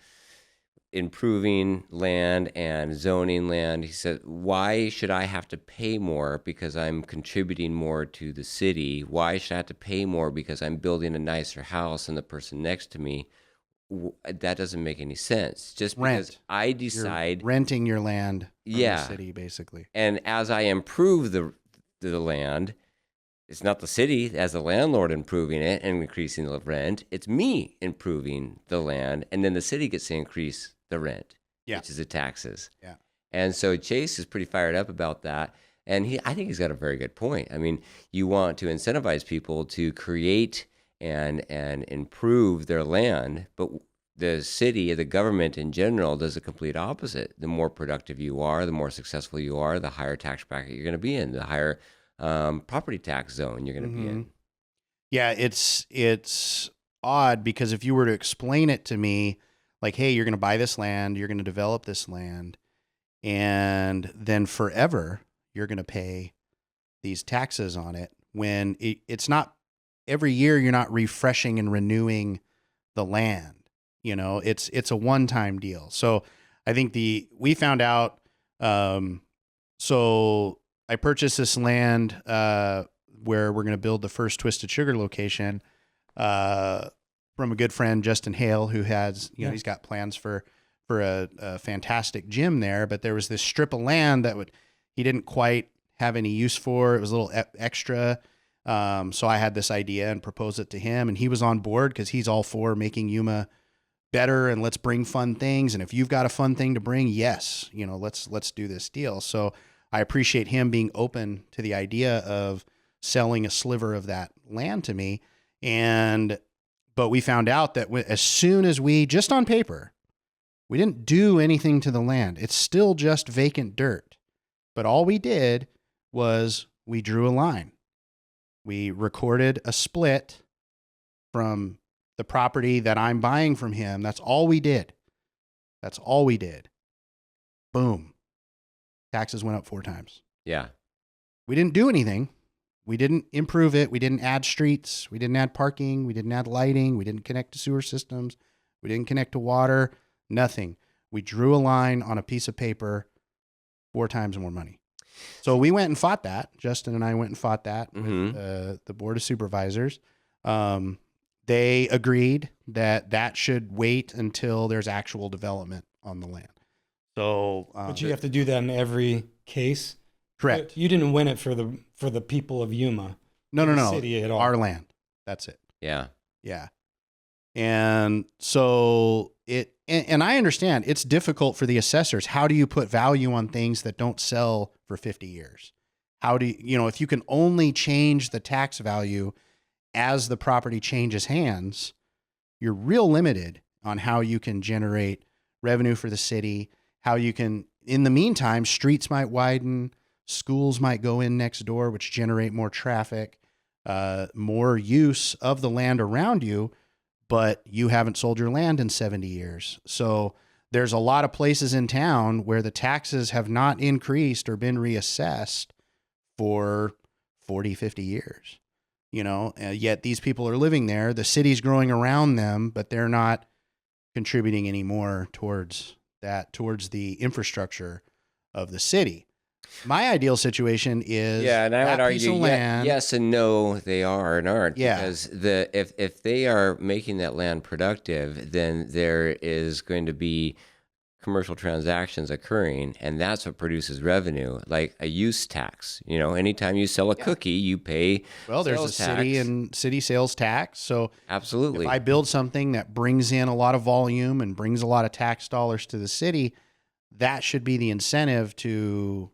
improving land and zoning land. He said, why should I have to pay more because I'm contributing more to the city? Why should I have to pay more because I'm building a nicer house than the person next to me? that doesn't make any sense. Just Rent. because I decide, You're renting your land from yeah, the city, basically. and as I improve the land, it's not the city as the landlord improving it and increasing the rent. It's me improving the land, and then the city gets to increase the rent, which is the taxes. Yeah. And so Chase is pretty fired up about that. And I think he's got a very good point. I mean, you want to incentivize people to create and improve their land, but the city, the government in general, does the complete opposite. The more productive you are, the more successful you are, the higher tax bracket you're going to be in, the higher property tax zone you're going to be in. Yeah, it's odd because if you were to explain it to me, like, hey, you're going to buy this land, you're going to develop this land, and then forever you're going to pay these taxes on it, when it's not every year, you're not refreshing and renewing the land. You know, it's a one-time deal. So I think we found out, so I purchased this land where we're going to build the first Twisted Sugar location from a good friend, Justin Hale, who has, you know, he's got plans for a fantastic gym there, but there was this strip of land that he didn't quite have any use for. It was a little extra. So I had this idea and proposed it to him, and he was on board because he's all for making Yuma better and let's bring fun things. And if you've got a fun thing to bring, yes, you know, let's do this deal. So I appreciate him being open to the idea of selling a sliver of that land to me. But we found out that as soon as just on paper, we didn't do anything to the land. It's still just vacant dirt. But all we did was we drew a line. We recorded a split from the property that I'm buying from him. That's all we did. That's all we did. Boom. Taxes went up 4 times. Yeah. We didn't do anything. We didn't improve it. We didn't add streets. We didn't add parking. We didn't add lighting. We didn't connect to sewer systems. We didn't connect to water. Nothing. We drew a line on a piece of paper, 4 times more money. So we went and fought that. Justin and I went and fought that with the board of supervisors. They agreed that should wait until there's actual development on the land. So, but you have to do that in every case. Correct. You didn't win it for the people of Yuma. No. City at all. Our land. That's it. Yeah. Yeah. And so and I understand it's difficult for the assessors. How do you put value on things that don't sell for 50 years? How do you, if you can only change the tax value as the property changes hands, you're real limited on how you can generate revenue for the city, how you can, in the meantime, streets might widen, schools might go in next door, which generate more traffic, more use of the land around you, but you haven't sold your land in 70 years. So there's a lot of places in town where the taxes have not increased or been reassessed for 40, 50 years. Yet these people are living there. The city's growing around them, but they're not contributing anymore towards the infrastructure of the city. My ideal situation is and I would argue land, yes and no, they are and aren't. Yeah. Because if they are making that land productive, then there is going to be commercial transactions occurring, and that's what produces revenue, like a use tax. Anytime you sell a cookie, you pay there's a city sales tax. So absolutely, if I build something that brings in a lot of volume and brings a lot of tax dollars to the city, that should be the incentive to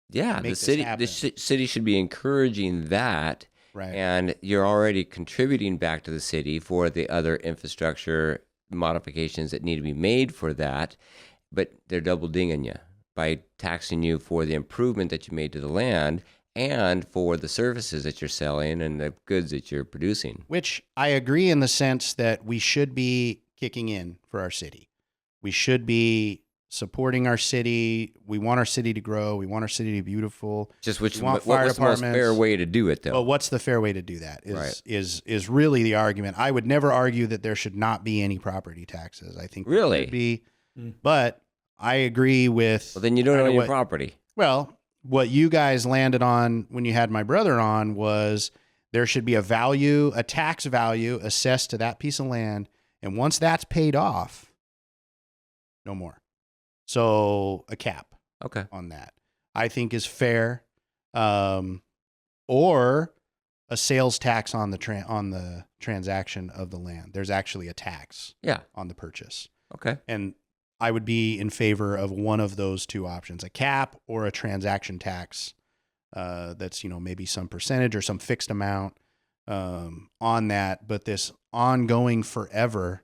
the city should be encouraging that. Right. And you're already contributing back to the city for the other infrastructure modifications that need to be made for that. But they're double dinging you by taxing you for the improvement that you made to the land and for the services that you're selling and the goods that you're producing. Which I agree in the sense that we should be kicking in for our city. We should be supporting our city. We want our city to grow. We want our city to be beautiful. Just what's the most fair way to do it, though? Well, what's the fair way to do that is really the argument. I would never argue that there should not be any property taxes. I think there should be. But I agree with... Well, then you don't own your property. Well, what you guys landed on when you had my brother on was there should be a tax value assessed to that piece of land, And once that's paid off, no more. So a cap Okay. on that, I think, is fair. Or a sales tax on the transaction of the land. There's actually a tax Yeah. on the purchase. Okay. And I would be in favor of one of those two options, a cap or a transaction tax. That's, maybe some percentage or some fixed amount on that. But this ongoing forever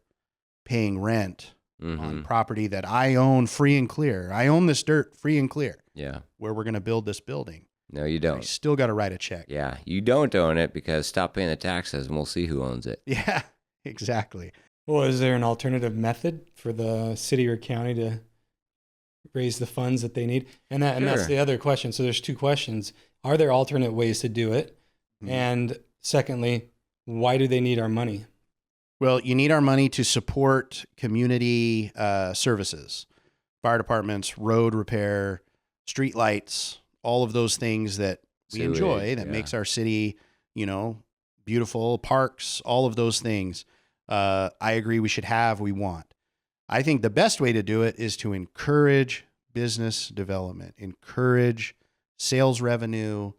paying rent on property that I own free and clear. I own this dirt free and clear. Yeah. Where we're going to build this building. No, you I don't. still got to write a check. Yeah. You don't own it because stop paying the taxes and we'll see who owns it. Yeah, exactly. Well, is there an alternative method for the city or county to raise the funds that they need? And that's Sure. the other question. So there's two questions. Are there alternate ways to do it? And secondly, why do they need our money? Well, you need our money to support community services, fire departments, road repair, street lights, all of those things that we Sewage, enjoy that yeah. makes our city, beautiful, parks, all of those things. I agree we want. I think the best way to do it is to encourage business development, encourage sales revenue,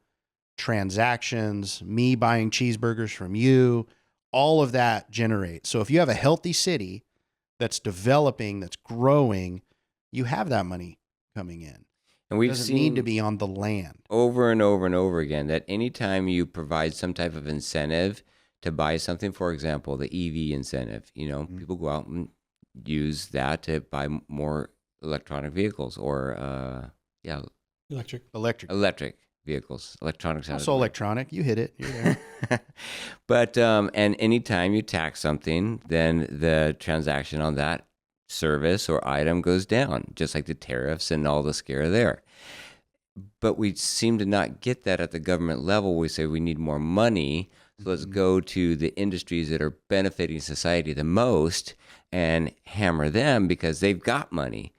transactions, me buying cheeseburgers from you, all of that generates. So if you have a healthy city that's developing, that's growing, you have that money coming in. And It we've doesn't seen need to be on the land. over and over and over again that anytime you provide some type of incentive to buy something, for example, the EV incentive, people go out and use that to buy more electronic vehicles or, Electric. electric vehicles, electronics. Also electronic. You hit it. You're there. But, and anytime you tax something, then the transaction on that service or item goes down, just like the tariffs and all the scare there. But we seem to not get that at the government level. We say we need more money. So let's go to the industries that are benefiting society the most and hammer them because they've got money.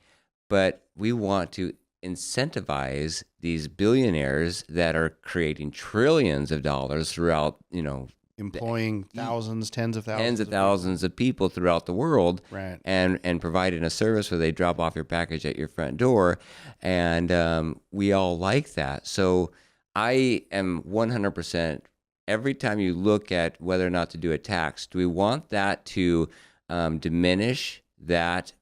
But we want to incentivize these billionaires that are creating trillions of dollars throughout, Employing thousands, tens of thousands of people throughout the world, Right. and providing a service where they drop off your package at your front door, and we all like that. So I am 100%. Every time you look at whether or not to do a tax, do we want that to diminish that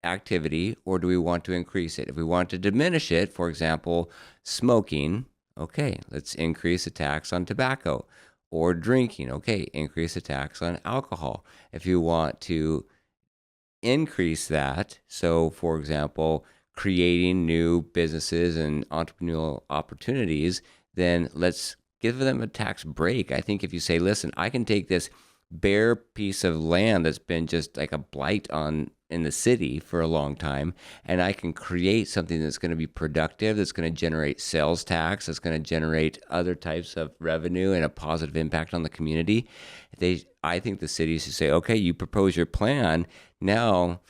activity, or do we want to increase it? If we want to diminish it, for example, smoking, okay, let's increase the tax on tobacco. Or drinking, okay, increase the tax on alcohol. If you want to increase that, so for example, creating new businesses and entrepreneurial opportunities, then let's give them a tax break. I think if you say, listen, I can take this bare piece of land that's been just like a blight in the city for a long time, and I can create something that's going to be productive, that's going to generate sales tax, that's going to generate other types of revenue and a positive impact on the community. I think the city should say, okay, you propose your plan, now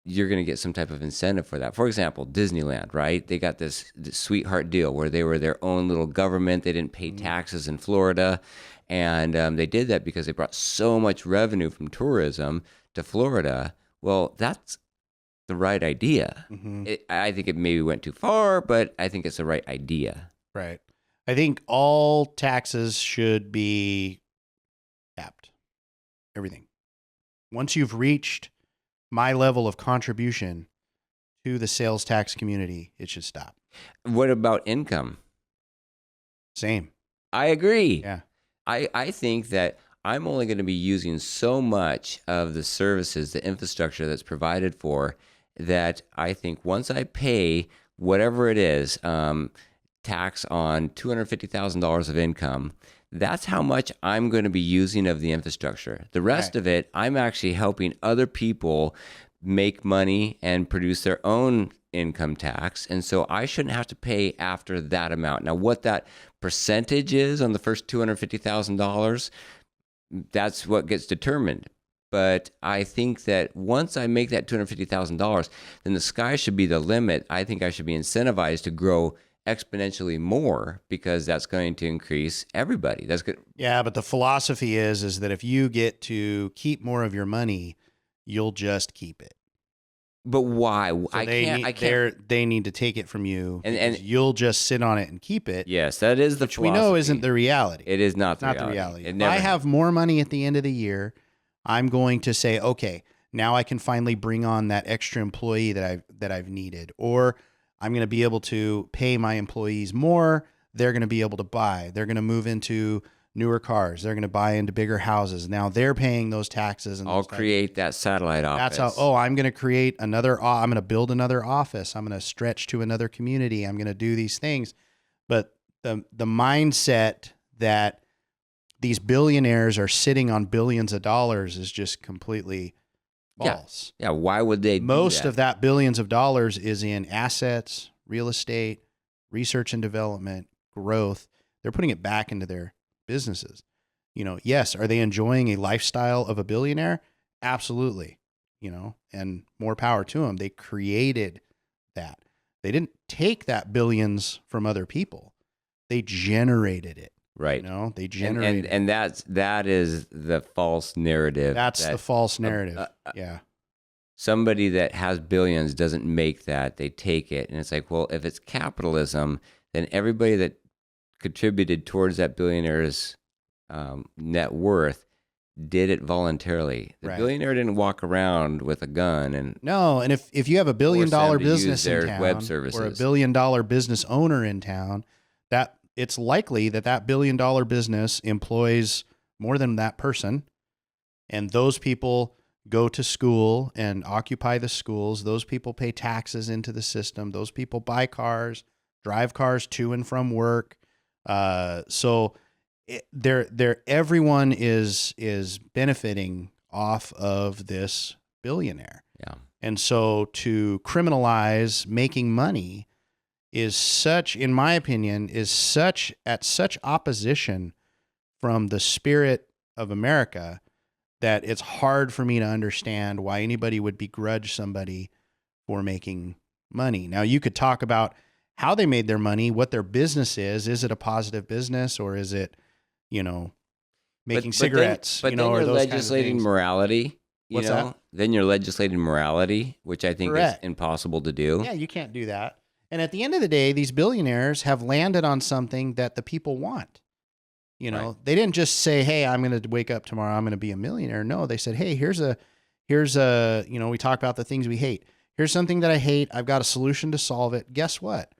you're going to get some type of incentive for that. For example, Disneyland, right? They got this sweetheart deal where they were their own little government. They didn't pay taxes in Florida. And they did that because they brought so much revenue from tourism to Florida. Well, that's the right idea. I think it maybe went too far, but I think it's the right idea. Right. I think all taxes should be capped. Everything. Once you've reached my level of contribution to the sales tax community, it should stop. What about income? Same. I agree. Yeah. I think that I'm only going to be using so much of the services, the infrastructure that's provided for, that I think once I pay whatever it is, tax on $250,000 of income, that's how much I'm going to be using of the infrastructure. The rest of it, I'm actually helping other people make money and produce their own income tax. And so I shouldn't have to pay after that amount. Now, what that percentage is on the first $250,000, that's what gets determined. But I think that once I make that $250,000, then the sky should be the limit. I think I should be incentivized to grow exponentially more because that's going to increase everybody. That's good. Yeah, but the philosophy is that if you get to keep more of your money, you'll just keep it. But why? So I can't. They need to take it from you, And you'll just sit on it and keep it. yes, that is the which we know isn't philosophy. the reality. It is not It's not the reality. It If never I has. have more money at the end of the year, I'm going to say, okay, now I can finally bring on that extra employee that I've needed, or I'm going to be able to pay my employees more. They're going to be able to buy. They're going to move into newer cars. They're going to buy into bigger houses. Now they're paying those taxes. And I'll create that satellite office. that's how. Oh, I'm going to create another. I'm going to build another office. I'm going to stretch to another community. I'm going to do these things. But the mindset that these billionaires are sitting on billions of dollars is just completely false. Yeah. Why would they? Most of that billions of dollars is in assets, real estate, research and development, growth. They're putting it back into their businesses. Yes, are they enjoying a lifestyle of a billionaire? Absolutely. And more power to them. They created that. They didn't take that billions from other people. They generated it. Right. They generated and that is the false narrative. That's the false narrative. Yeah. Somebody that has billions doesn't make that. They take it. And it's like, well, if it's capitalism, then everybody that contributed towards that billionaire's net worth did it voluntarily. The Right. billionaire didn't walk around with a gun and No, and if you have $1 billion force them to use business their in town, web or services. $1 billion business owner in town, that it's likely that $1 billion business employs more than that person, and those people go to school and occupy the schools. Those people pay taxes into the system. Those people buy cars, drive cars to and from work. So everyone is benefiting off of this billionaire. yeah. And so to criminalize making money is such, in my opinion, at such opposition from the spirit of America that it's hard for me to understand why anybody would begrudge somebody for making money. Now, you could talk about how they made their money, what their business is. Is it a positive business, or is it, making cigarettes? But then or you're those kinds of legislating things? morality. What's that? Then you're legislating morality, which I think Correct. is impossible to do. Yeah, you can't do that. And at the end of the day, these billionaires have landed on something that the people want. Right. They didn't just say, "Hey, I'm going to wake up tomorrow, I'm going to be a millionaire." No, they said, "Hey, here's a, we talk about the things we hate. Here's something that I hate. I've got a solution to solve it." Guess what?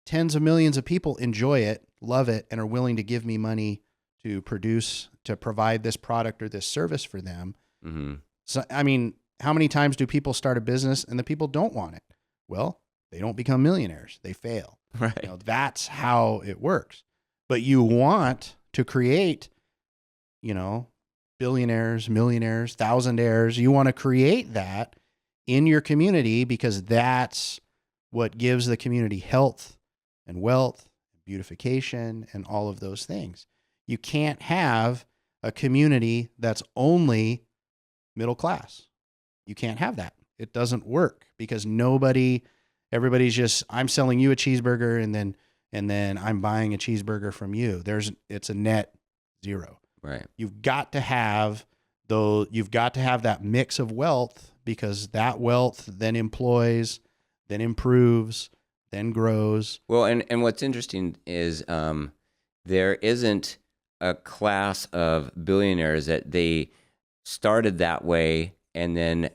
Tens of millions of people enjoy it, love it, and are willing to give me money to provide this product or this service for them. Mm-hmm. So, I mean, how many times do people start a business and the people don't want it? Well, they don't become millionaires. They fail. Right. That's how it works. But you want to create, billionaires, millionaires, thousandaires. You want to create that in your community because that's what gives the community health and wealth, beautification, and all of those things. You can't have a community that's only middle class. You can't have that. It doesn't work because everybody's just, I'm selling you a cheeseburger and then I'm buying a cheeseburger from you. It's a net zero. Right. You've got to have that mix of wealth because that wealth then employs, then improves, then grows. Well, and what's interesting is there isn't a class of billionaires that they started that way and then,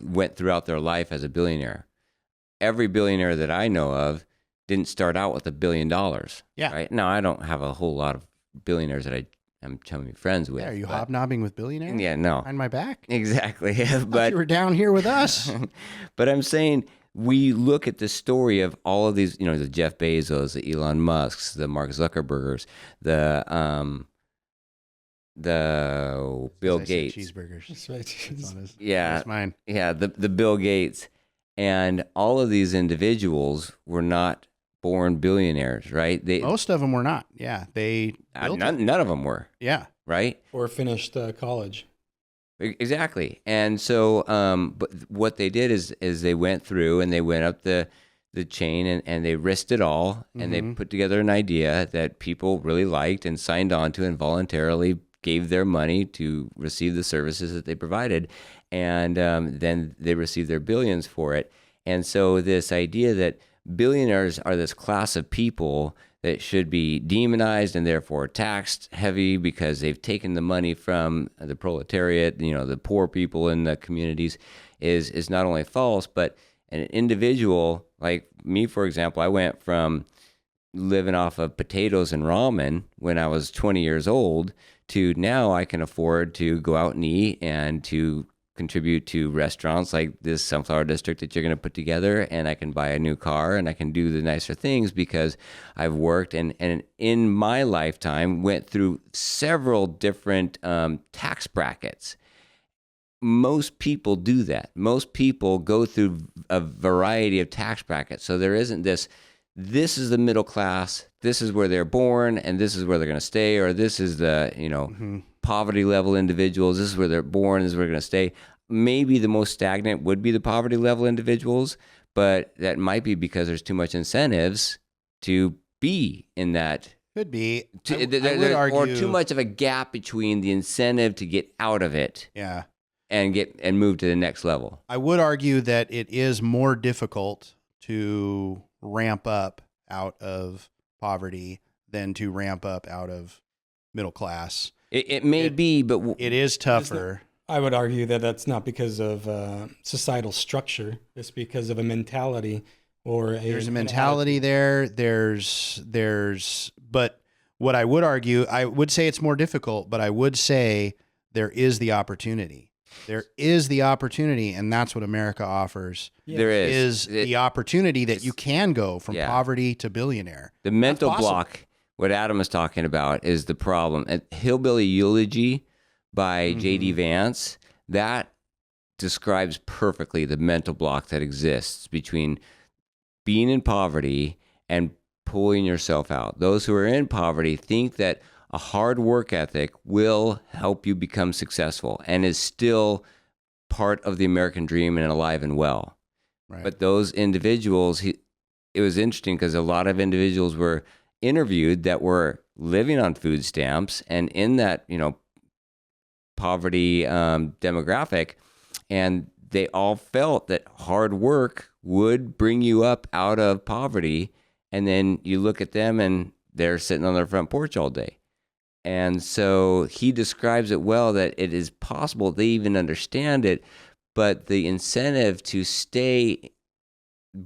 went throughout their life as a billionaire. Every billionaire that I know of didn't start out with $1 billion. Yeah. Right. Now, I don't have a whole lot of billionaires that I'm telling me friends with. Yeah, are you hobnobbing with billionaires? Yeah, no. Behind my back? Exactly. But you were down here with us. But I'm saying we look at the story of all of these, the Jeff Bezos, the Elon Musks, the Mark Zuckerbergers, the Bill Gates. Cheeseburgers. That's right. Yeah. That's mine. Yeah, the Bill Gates. And all of these individuals were not born billionaires, right? Most of them were not. Yeah, they built it. none of them were, Yeah, right? Or finished college. Exactly. And so, but what they did is they went through and they went up the the chain, and they risked it all, and they put together an idea that people really liked and signed on to, and voluntarily gave their money to receive the services that they provided, and then they received their billions for it. And so this idea that billionaires are this class of people that should be demonized and therefore taxed heavy because they've taken the money from the proletariat, the poor people in the communities, is not only false, but an individual like me, for example, I went from living off of potatoes and ramen when I was 20 years old to now I can afford to go out and eat and to contribute to restaurants like this Sunflower District that you're going to put together, and I can buy a new car and I can do the nicer things because I've worked and in my lifetime went through several different tax brackets. Most people do that. Most people go through a variety of tax brackets. So there isn't this is the middle class, this is where they're born, and this is where they're going to stay, or this is the, poverty level individuals, this is where they're born, this is where they're going to stay. Maybe the most stagnant would be the poverty level individuals, but that might be because there's too much incentives to be in that. Could be. I would argue, or too much of a gap between the incentive to get out of it. Yeah. And move to the next level. I would argue that it is more difficult to ramp up out of poverty than to ramp up out of middle class. It may be, but it is tougher. I would argue that that's not because of societal structure. It's because of a mentality there's a mentality there. But what I would argue, I would say it's more difficult, but I would say there is the opportunity. There is the opportunity, and that's what America offers. Yeah. There is the opportunity that you can go from poverty to billionaire. The mental block, what Adam is talking about, is the problem. At Hillbilly Eulogy by J.D. Vance, that describes perfectly the mental block that exists between being in poverty and pulling yourself out. Those who are in poverty think that a hard work ethic will help you become successful and is still part of the American dream and alive and well. Right. But those individuals, it was interesting because a lot of individuals were interviewed that were living on food stamps and in that, poverty demographic, and they all felt that hard work would bring you up out of poverty. And then you look at them and they're sitting on their front porch all day. And so he describes it well, that it is possible they even understand it, but the incentive to stay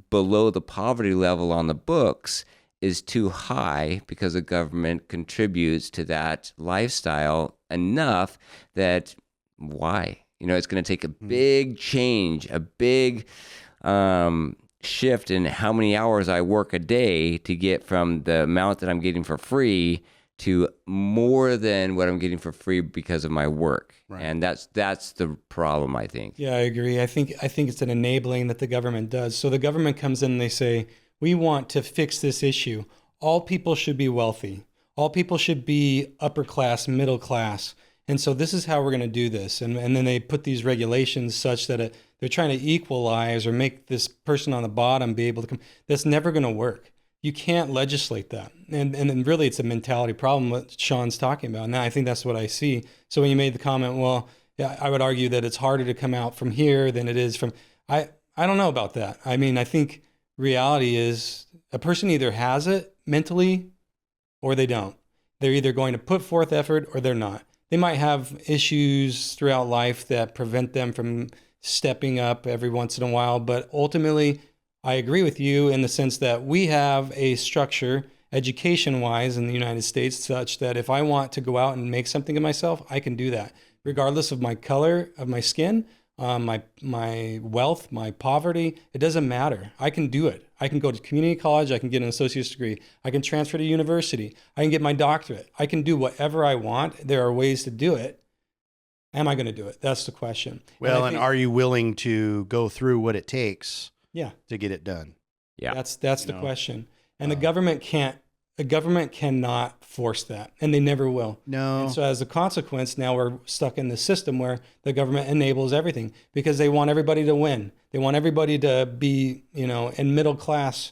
below the poverty level on the books is too high because the government contributes to that lifestyle enough that why? It's going to take a big change, a big shift in how many hours I work a day to get from the amount that I'm getting for free to more than what I'm getting for free because of my work. Right. And that's the problem, I think. Yeah, I agree. I think it's an enabling that the government does. So the government comes in and they say, we want to fix this issue. All people should be wealthy. All people should be upper class, middle class. And so this is how we're going to do this. And then they put these regulations such that they're trying to equalize or make this person on the bottom be able to come. That's never going to work. You can't legislate that. And then really it's a mentality problem, what Shawn's talking about. Now I think that's what I see. So when you made the comment, well, yeah, I would argue that it's harder to come out from here than it is from, I don't know about that. I mean, I think reality is a person either has it mentally or they don't. They're either going to put forth effort or they're not. They might have issues throughout life that prevent them from stepping up every once in a while, but ultimately, I agree with you in the sense that we have a structure, education-wise, in the United States, such that if I want to go out and make something of myself, I can do that, regardless of my color of my skin, my wealth, my poverty. It doesn't matter. I can do it. I can go to community college. I can get an associate's degree. I can transfer to university. I can get my doctorate. I can do whatever I want. There are ways to do it. Am I going to do it? That's the question. Well, and are you willing to go through what it takes? Yeah, to get it done. Yeah, that's the question. And the government can't The government cannot force that, and they never will. No. And so as a consequence, now we're stuck in the system where the government enables everything because they want everybody to win. They want everybody to be, in middle class.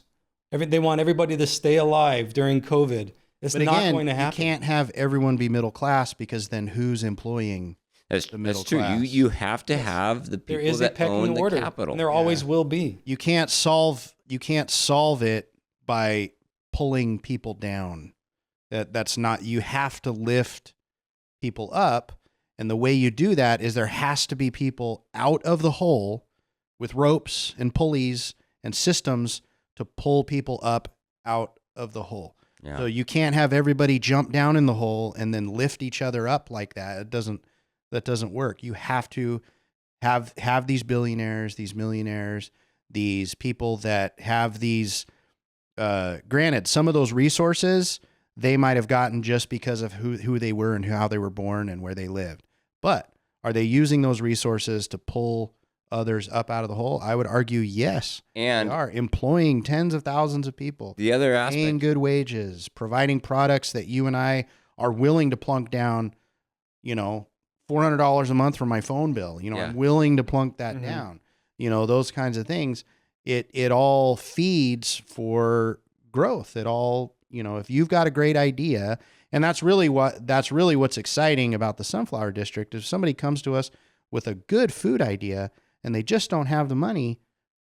They want everybody to stay alive during COVID. It's But not again, going to you happen. can't have everyone be middle class because then who's employing That's the middle true. class? You have to have the There people is a that own pecking the order, capital. and there always will be. You can't solve it by pulling people down. That's not, you have to lift people up. And the way you do that is there has to be people out of the hole with ropes and pulleys and systems to pull people up out of the hole. Yeah. So you can't have everybody jump down in the hole and then lift each other up like that. That doesn't work. You have to have these billionaires, these millionaires, these people that have these, granted, some of those resources they might have gotten just because of who they were and how they were born and where they lived. But are they using those resources to pull others up out of the hole? I would argue yes. And they are employing tens of thousands of people, the other aspect, paying good wages, providing products that you and I are willing to plunk down, $400 a month for my phone bill. Yeah. I'm willing to plunk that down, those kinds of things. It all feeds for growth. It all, if you've got a great idea, and that's really what's exciting about the Sunflower District. If somebody comes to us with a good food idea and they just don't have the money,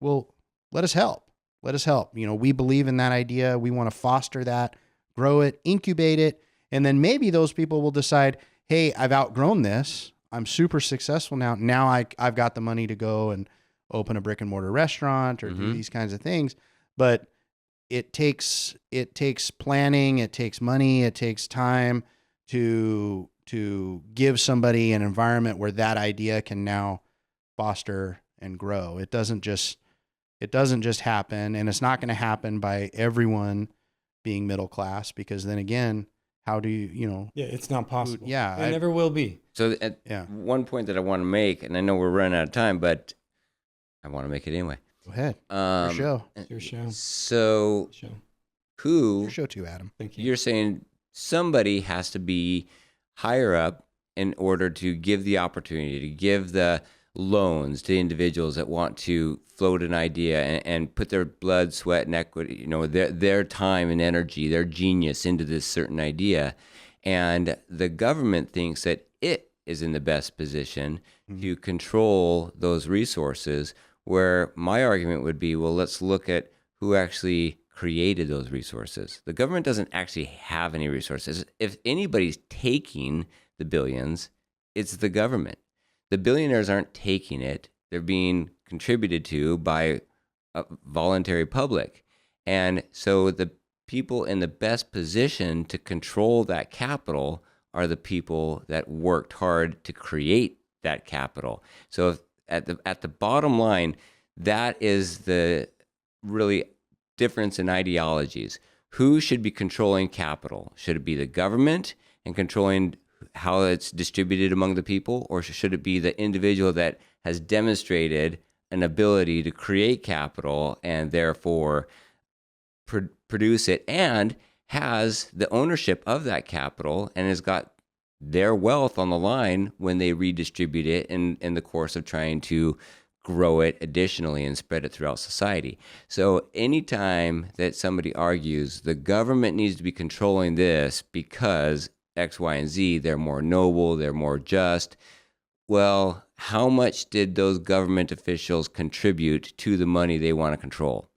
well, let us help. Let us help. We believe in that idea. We want to foster that, grow it, incubate it. And then maybe those people will decide, hey, I've outgrown this. I'm super successful now. Now I've got the money to go and open a brick and mortar restaurant or do these kinds of things. But it takes planning, it takes money, it takes time to give somebody an environment where that idea can now foster and grow. It doesn't just happen, and it's not going to happen by everyone being middle class, because then again, how do you Yeah, it's not possible. Yeah, it never will be. So one point that I want to make, and I know we're running out of time, but I want to make it anyway. Go ahead. Your show. It's your show. So Show. who Your show too, Adam. Thank you. you're saying somebody has to be higher up in order to give the opportunity, to give the loans to individuals that want to float an idea and put their blood, sweat, and equity, their time and energy, their genius into this certain idea. And the government thinks that it is in the best position to control those resources, where my argument would be, well, let's look at who actually created those resources. The government doesn't actually have any resources. If anybody's taking the billions, it's the government. The billionaires aren't taking it. They're being contributed to by a voluntary public. And so the people in the best position to control that capital are the people that worked hard to create that capital. So if at the bottom line, that is the really difference in ideologies. Who should be controlling capital? Should it be the government and controlling how it's distributed among the people, or should it be the individual that has demonstrated an ability to create capital and therefore produce it and has the ownership of that capital and has got their wealth on the line when they redistribute it in the course of trying to grow it additionally and spread it throughout society? So anytime that somebody argues the government needs to be controlling this because X, Y, and Z, they're more noble, they're more just. Well, how much did those government officials contribute to the money they want to control?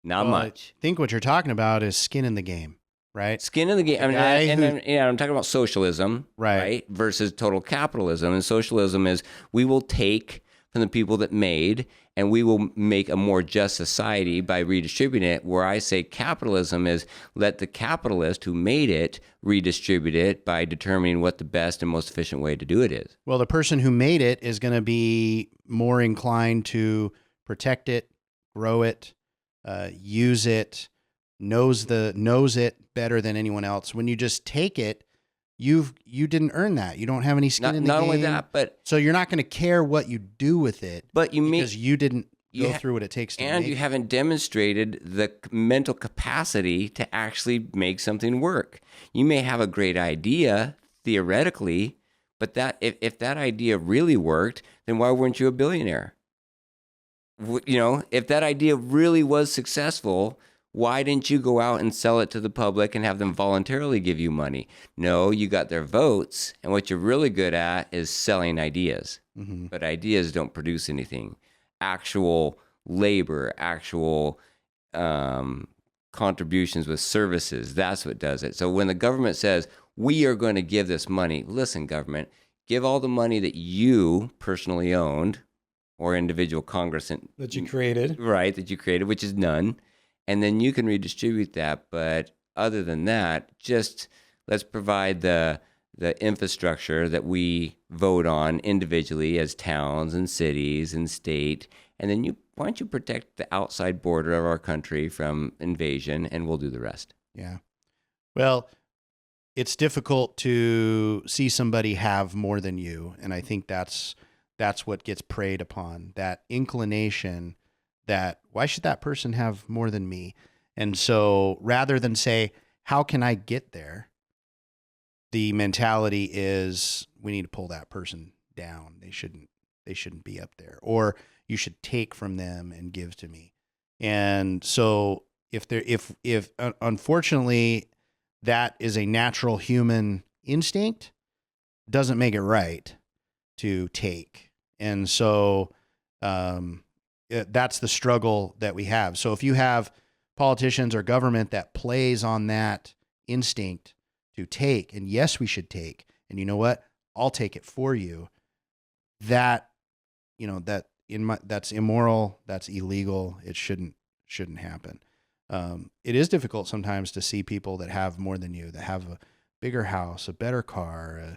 Not much. I think what you're talking about is skin in the game, right? Skin in the game. I mean, I'm talking about socialism, right, versus total capitalism. And socialism is we will take from the people that made, and we will make a more just society by redistributing it. Where I say capitalism is let the capitalist who made it redistribute it by determining what the best and most efficient way to do it is. Well, the person who made it is going to be more inclined to protect it, grow it, use it, knows it better than anyone else. When you just take it, you didn't earn that. You don't have any skin in the game. Not only that, but so you're not going to care what you do with it. But because you didn't go through what it takes to and make you haven't demonstrated the mental capacity to actually make something work. You may have a great idea theoretically, but that if that idea really worked, then why weren't you a billionaire? If that idea really was successful, why didn't you go out and sell it to the public and have them voluntarily give you money? No, you got their votes, and what you're really good at is selling ideas. Mm-hmm. But ideas don't produce anything. Actual labor, actual contributions with services, that's what does it. So when the government says, we are going to give this money, listen, government, give all the money that you personally owned, or individual Congress that you created, right? That you created, which is none, and then you can redistribute that. But other than that, just let's provide the infrastructure that we vote on individually as towns and cities and state, and then why don't you protect the outside border of our country from invasion, and we'll do the rest. Yeah. Well, it's difficult to see somebody have more than you, and I think that's what gets preyed upon, that inclination that why should that person have more than me? And so rather than say, how can I get there? The mentality is we need to pull that person down. They shouldn't be up there, or you should take from them and give to me. And so if unfortunately that is a natural human instinct, doesn't make it right to take. And so that's the struggle that we have. So if you have politicians or government that plays on that instinct to take, and yes, we should take, and you know what? I'll take it for you. That's immoral. That's illegal. It shouldn't happen. It is difficult sometimes to see people that have more than you, that have a bigger house, a better car,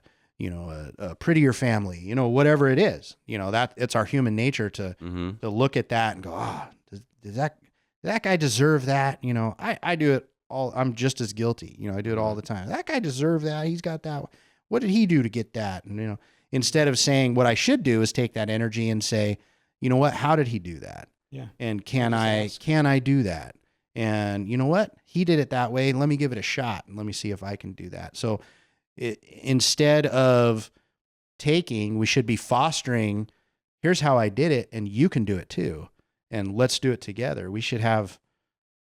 a prettier family, whatever it is, that it's our human nature to look at that and go, does that guy deserve that? I do it all. I'm just as guilty. I do it all the time. That guy deserved that. He's got that. What did he do to get that? And, instead of saying what I should do is take that energy and say, you know what, how did he do that? Yeah. And can I do that? And you know what, he did it that way. Let me give it a shot and let me see if I can do that. So instead of taking, we should be fostering, here's how I did it, and you can do it too. And let's do it together. We should have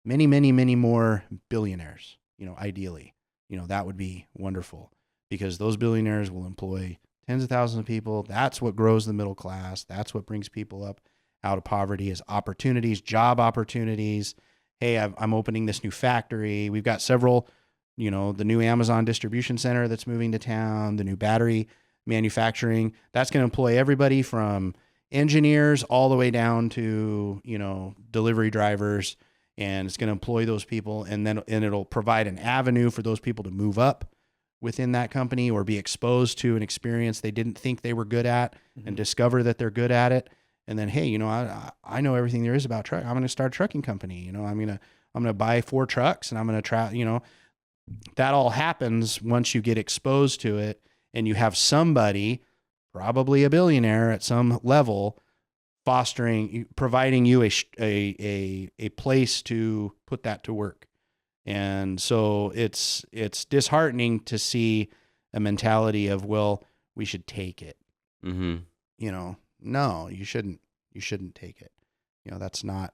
many, many, many more billionaires, ideally. That would be wonderful, because those billionaires will employ tens of thousands of people. That's what grows the middle class. That's what brings people up out of poverty, is opportunities, job opportunities. Hey, I'm opening this new factory. We've got several, the new Amazon distribution center that's moving to town, the new battery manufacturing. That's going to employ everybody from engineers all the way down to, delivery drivers. And it's going to employ those people. And it'll provide an avenue for those people to move up within that company or be exposed to an experience they didn't think they were good at, and discover that they're good at it. And then, hey, I know everything there is about truck. I'm going to start a trucking company. I'm going to buy 4 trucks, and I'm going to try, that all happens once you get exposed to it, and you have somebody, probably a billionaire at some level, providing you a place to put that to work. And so it's disheartening to see a mentality of, well, we should take it. Mm-hmm. No, you shouldn't take it. That's not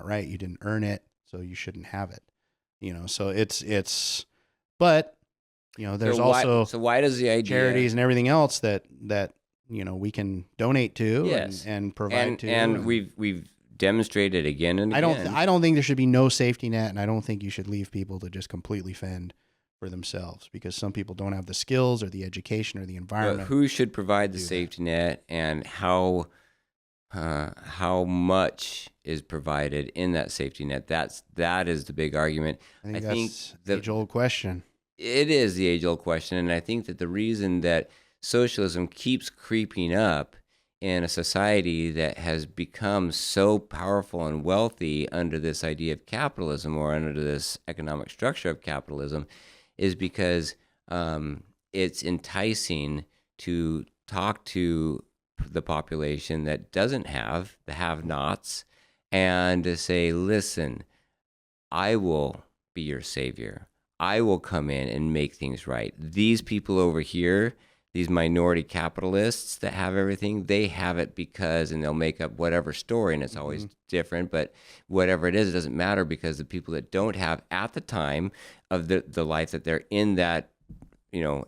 right. You didn't earn it, so you shouldn't have it. So but there's so why does the idea, charities and everything else that we can donate to and provide to. And we've demonstrated again and again. I don't think there should be no safety net, and I don't think you should leave people to just completely fend for themselves, because some people don't have the skills or the education or the environment. But who should provide the safety net, and how much is provided in that safety net? That is the big argument. I think the age-old question. It is the age-old question, and I think that the reason that socialism keeps creeping up in a society that has become so powerful and wealthy under this idea of capitalism, or under this economic structure of capitalism, is because it's enticing to talk to the population that doesn't have, the have-nots, and to say, listen, I will be your savior. I will come in and make things right. These people over here, these minority capitalists that have everything, they have it because, and they'll make up whatever story, and it's always different, but whatever it is, it doesn't matter, because the people that don't have at the time of the life that they're in, that,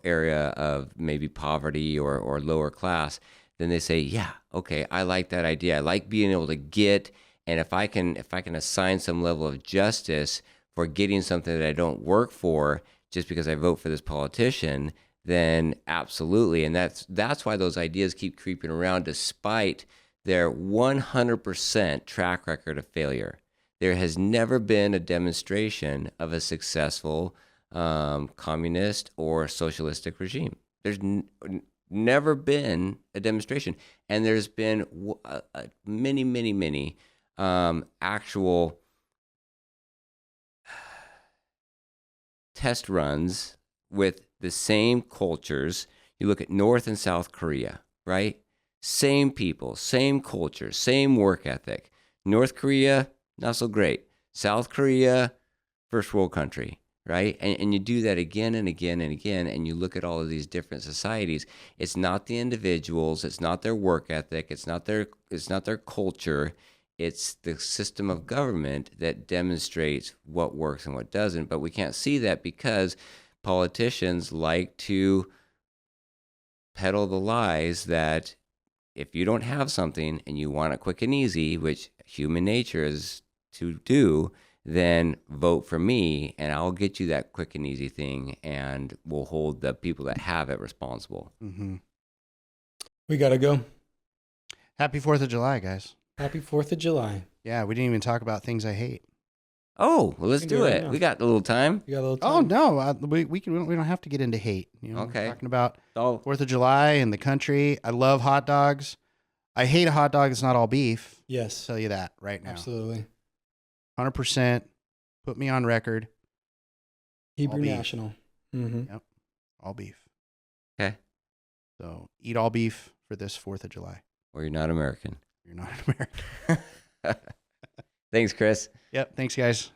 area of maybe poverty or lower class, then they say, yeah, okay, I like that idea. I like being able to get, and if I can assign some level of justice for getting something that I don't work for just because I vote for this politician, then absolutely. And that's why those ideas keep creeping around despite their 100% track record of failure. There has never been a demonstration of a successful communist or socialistic regime. There's never been a demonstration. And there's been many, many, many actual test runs with the same cultures. You look at North and South Korea, right? Same people, same culture, same work ethic. North Korea, not so great. South Korea, first world country, right? And you do that again and again and again, and you look at all of these different societies. It's not the individuals, it's not their work ethic, it's not their culture. It's the system of government that demonstrates what works and what doesn't. But we can't see that because politicians like to peddle the lies that if you don't have something and you want it quick and easy, which human nature is to do, then vote for me and I'll get you that quick and easy thing, and we'll hold the people that have it responsible. Mm-hmm. We got to go. Happy 4th of July, guys. Happy 4th of July. Yeah, we didn't even talk about things I hate. Oh, well, let's do it. We got a little time. You got a little time? Oh, no, we don't have to get into hate. Okay. We're talking about Oh, 4th of July and the country. I love hot dogs. I hate a hot dog that's not all beef. Yes. I'll tell you that right now. Absolutely. 100%. Put me on record. Hebrew beef. National. Mm-hmm. Yep. All beef. okay. So eat all beef for this 4th of July. Or you're not American. You're not an American. Thanks, Chris. Yep. Thanks, guys.